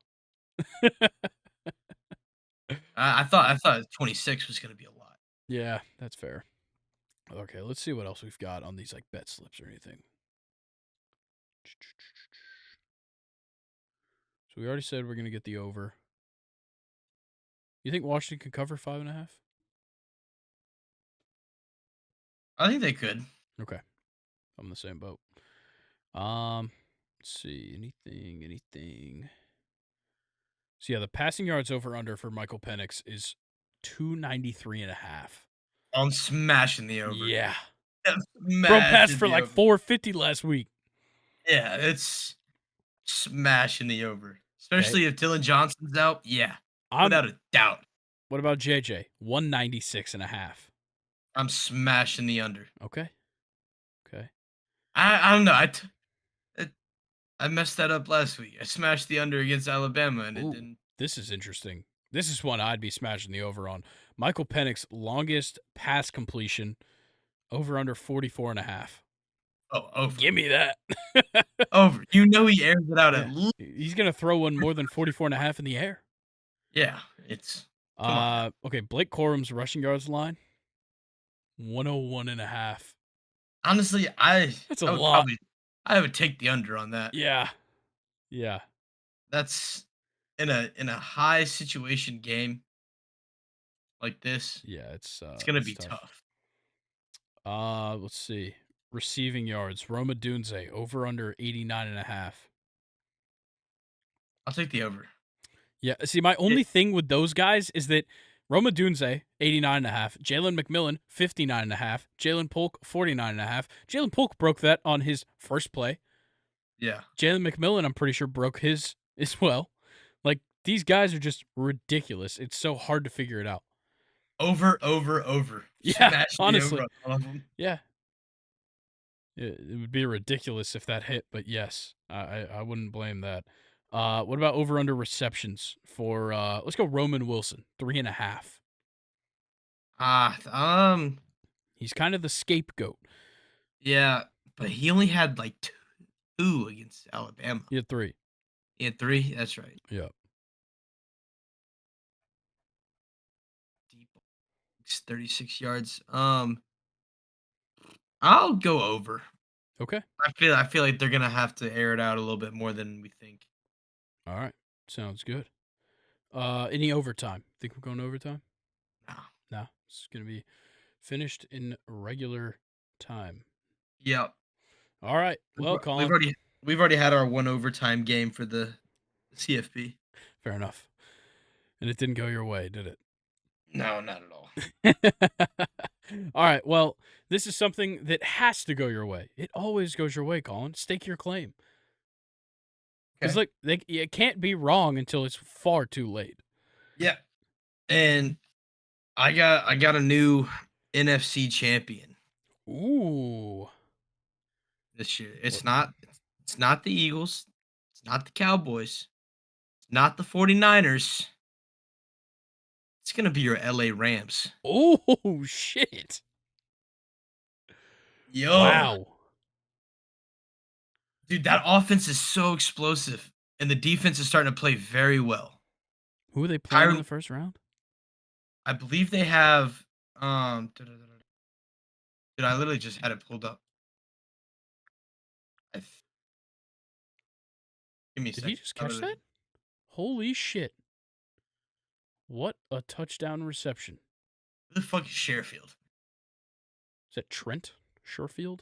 I thought 26 was going to be a lot. Yeah, that's fair. Okay, let's see what else we've got on these like bet slips or anything. So we already said we're going to get the over. You think Washington can cover 5.5? I think they could. Okay, I'm in the same boat. Let's see. Anything. So yeah, the passing yards over under for Michael Penix is 293.5. I'm smashing the over. Yeah. I'm Bro passed smashing for the like over. 450 last week. Yeah, it's smashing the over. Especially if Dylan Johnson's out. Yeah, I'm without a doubt. What about JJ? 196.5. I'm smashing the under. Okay. Okay. I don't know. I messed that up last week. I smashed the under against Alabama, and it Ooh, didn't. this is interesting. This is one I'd be smashing the over on. Michael Penix's longest pass completion over under 44.5. Oh, over, Give me that. over. You know he airs it out at Yeah. least. He's going to throw one more than 44.5 in the air. Yeah, it's come on now. Okay, Blake Corum's rushing yards line 101.5. Honestly, That's a I would lot. probably I would take the under on that. Yeah. Yeah. That's in a high situation game like this. Yeah, It's gonna it's be tough. tough. Let's see. Receiving yards, Roma Dunze over under 89.5. I'll take the over. Yeah, see, my only thing with those guys is that Roma Dunze, 89.5, Jalen McMillan, 59.5, Jalen Polk, 49.5. Jalen Polk broke that on his first play. Yeah. Jalen McMillan, I'm pretty sure, broke his as well. Like, these guys are just ridiculous. It's so hard to figure it out. Over, over, over. Yeah, Smash the honestly. over on all of them. Yeah. It would be ridiculous if that hit, but yes, I wouldn't blame that. What about over under receptions for let's go Roman Wilson, 3.5. Ah, He's kind of the scapegoat. yeah, but he only had like two against Alabama. He had 3. He had three. That's right. Yeah. Deep, 36 yards. I'll go over. Okay. I feel like they're gonna have to air it out a little bit more than we think. All right. Sounds good. Any overtime? Think we're going overtime? No. No. It's gonna be finished in regular time. Yep. All right. Well, Colin. We've already had our one overtime game for the CFP. Fair enough. And it didn't go your way, did it? No, not at all. All right. Well, this is something that has to go your way. It always goes your way, Colin. Stake your claim. Because Okay. look, it can't be wrong until it's far too late. Yeah. And I got a new NFC champion Ooh. this year. It's not the Eagles. It's not the Cowboys. It's not the 49ers. It's gonna be your LA Rams. Oh shit. Yo. Wow. Dude, that offense is so explosive. And the defense is starting to play very well. Who are they playing in Kyron, the first round? I believe they have dude, I literally just had it pulled up. I th- Give me a Did he second. just catch that? Holy shit. What a touchdown reception. Who the fuck is Sherfield? Is that Trent Sherfield?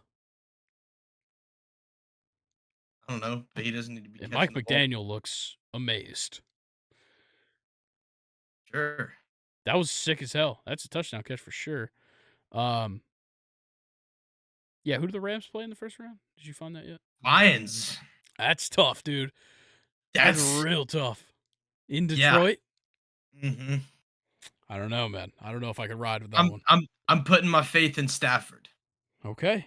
I don't know, but he doesn't need to be And catching Mike the ball. McDaniel looks amazed. Sure. That was sick as hell. That's a touchdown catch for sure. Yeah, who do the Rams play in the first round? Did you find that yet? Lions. That's tough, dude. That's That's real tough. In yeah. Detroit? Mm-hmm. I don't know, man. I don't know if I could ride with that one. I'm putting my faith in Stafford. Okay.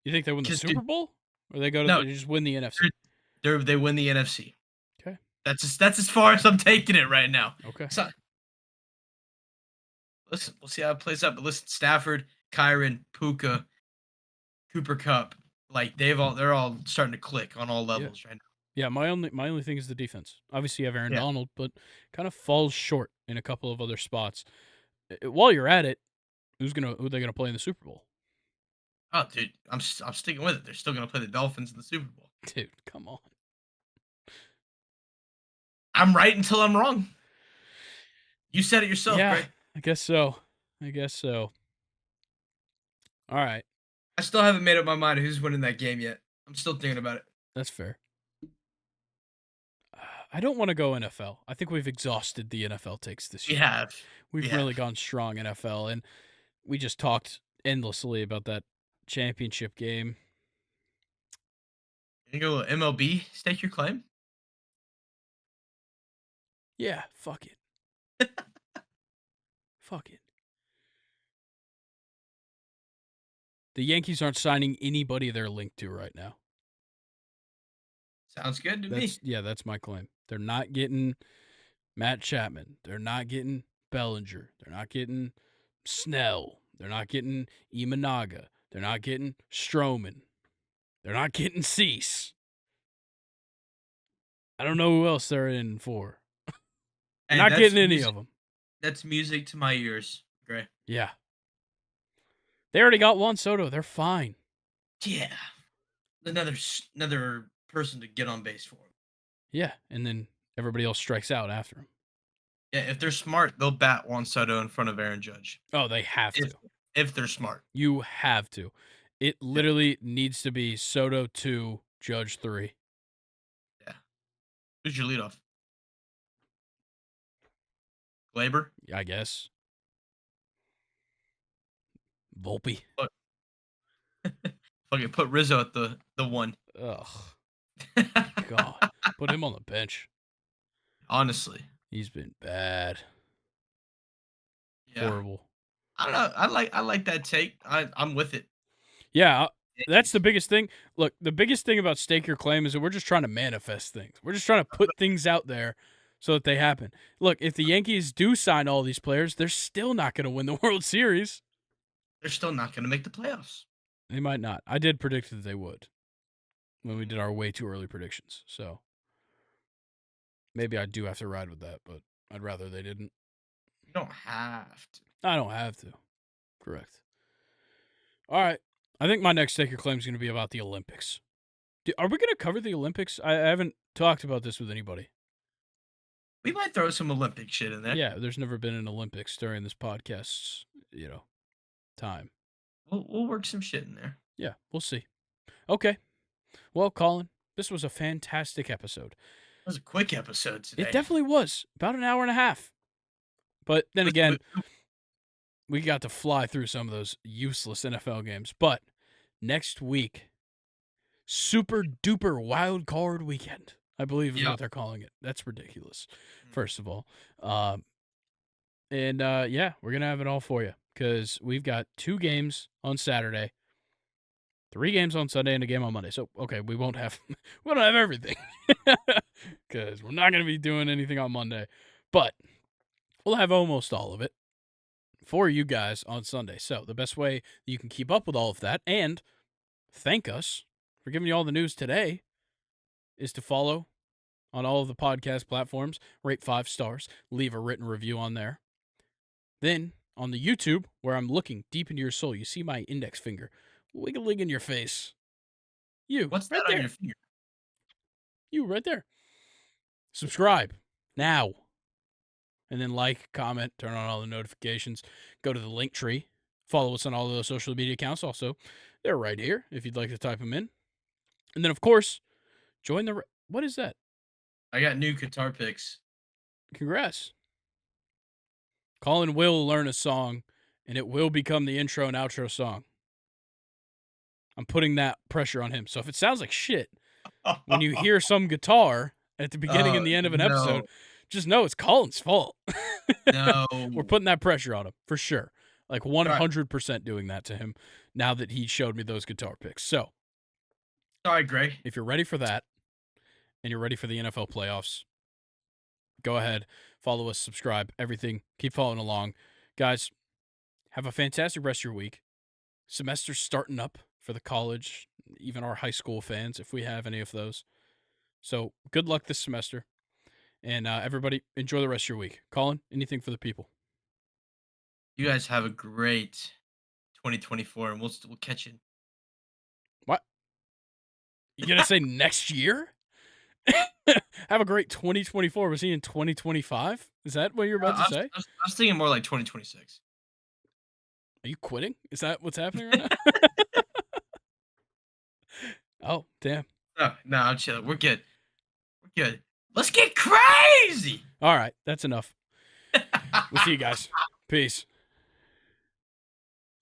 You think they win the 'Cause, Super dude, Bowl? Or they no, they just win the NFC? they win the NFC. Okay. That's as far as I'm taking it right now. Okay. So, listen, we'll see how it plays out. But listen, Stafford, Kyron, Puka, Cooper Cup, like they're all starting to click on all levels right now. Yeah, my only thing is the defense. Obviously, you have Aaron Yeah. Donald, but kind of falls short in a couple of other spots. While you're at it, who they gonna play in the Super Bowl? Oh, dude, I'm sticking with it. They're still gonna play the Dolphins in the Super Bowl. Dude, come on. I'm right until I'm wrong. You said it yourself, Yeah, Greg. I guess so. All right, I still haven't made up my mind who's winning that game yet. I'm still thinking about it. that's fair. I don't want to go NFL. I think we've exhausted the NFL takes this year. We have. We've really gone strong NFL, and we just talked endlessly about that championship game. You go MLB, stake your claim. Yeah, fuck it. Fuck it. The Yankees aren't signing anybody they're linked to right now. Sounds good to me. That's my claim. They're not getting Matt Chapman. They're not getting Bellinger. They're not getting Snell. They're not getting Imanaga. They're not getting Stroman. They're not getting Cease. I don't know who else they're in for. They're not getting any of them. That's music to my ears, Gray. Yeah. They already got Juan Soto. They're fine. Yeah. Another person to get on base for him. Yeah, and then everybody else strikes out after him. Yeah, if they're smart, they'll bat Juan Soto in front of Aaron Judge. Oh, they have to. If they're smart. You have to. It literally needs to be Soto 2, Judge 3. Yeah. Who's your leadoff? Glaber? I guess. Volpe. Fucking put Rizzo at the 1. Ugh. God. Put him on the bench. Honestly. He's been bad. Yeah. Horrible. I don't know. I like that take. I'm with it. Yeah, that's the biggest thing. Look, the biggest thing about Stake Your Claim is that we're just trying to manifest things. We're just trying to put things out there so that they happen. Look, if the Yankees do sign all these players, they're still not going to win the World Series. They're still not going to make the playoffs. They might not. I did predict that they would when we did our way too early predictions. So maybe I do have to ride with that, but I'd rather they didn't. You don't have to. I don't have to. Correct. All right. I think my next Stake Your Claim is going to be about the Olympics. Are we going to cover the Olympics? I haven't talked about this with anybody. We might throw some Olympic shit in there. Yeah, there's never been an Olympics during this podcast's, time. We'll work some shit in there. Yeah, we'll see. Okay. Well, Colin, this was a fantastic episode. It was a quick episode today. It definitely was. About an hour and a half. But then again, we got to fly through some of those useless NFL games. But next week, super duper wild card weekend, I believe is what they're calling it. That's ridiculous, first of all. Yeah, we're going to have it all for you because we've got 2 games on Saturday, 3 games on Sunday, and a game on Monday. So, okay, we don't have everything because we're not going to be doing anything on Monday. But we'll have almost all of it for you guys on Sunday. So the best way you can keep up with all of that and thank us for giving you all the news today is to follow on all of the podcast platforms, rate 5 stars, leave a written review on there. Then on the YouTube, where I'm looking deep into your soul, you see my index finger wiggling in your face. What's right that there. on your finger? You right there. Subscribe now. And then like, comment, turn on all the notifications. Go to the link tree. Follow us on all of those social media accounts. Also, they're right here if you'd like to type them in. And then, of course, join the... What is that? I got new guitar picks. Congrats. Colin will learn a song, and it will become the intro and outro song. I'm putting that pressure on him. So if it sounds like shit, when you hear some guitar at the beginning and the end of an episode, just know it's Colin's fault. No. We're putting that pressure on him, for sure. Like 100% doing that to him now that he showed me those guitar picks. So, sorry, Gray. If you're ready for that and you're ready for the NFL playoffs, go ahead, follow us, subscribe, everything. Keep following along. Guys, have a fantastic rest of your week. Semester's starting up for the college, even our high school fans, if we have any of those. So good luck this semester. And everybody, enjoy the rest of your week. Colin, anything for the people? You guys have a great 2024, and we'll catch you. What? You gonna say next year? Have a great 2024. Was he in 2025? Is that what you're about to say? I was thinking more like 2026. Are you quitting? Is that what's happening right now? Oh, damn. No, I'm chilling. We're good. We're good. Let's get crazy. All right, that's enough. We'll see you guys. Peace.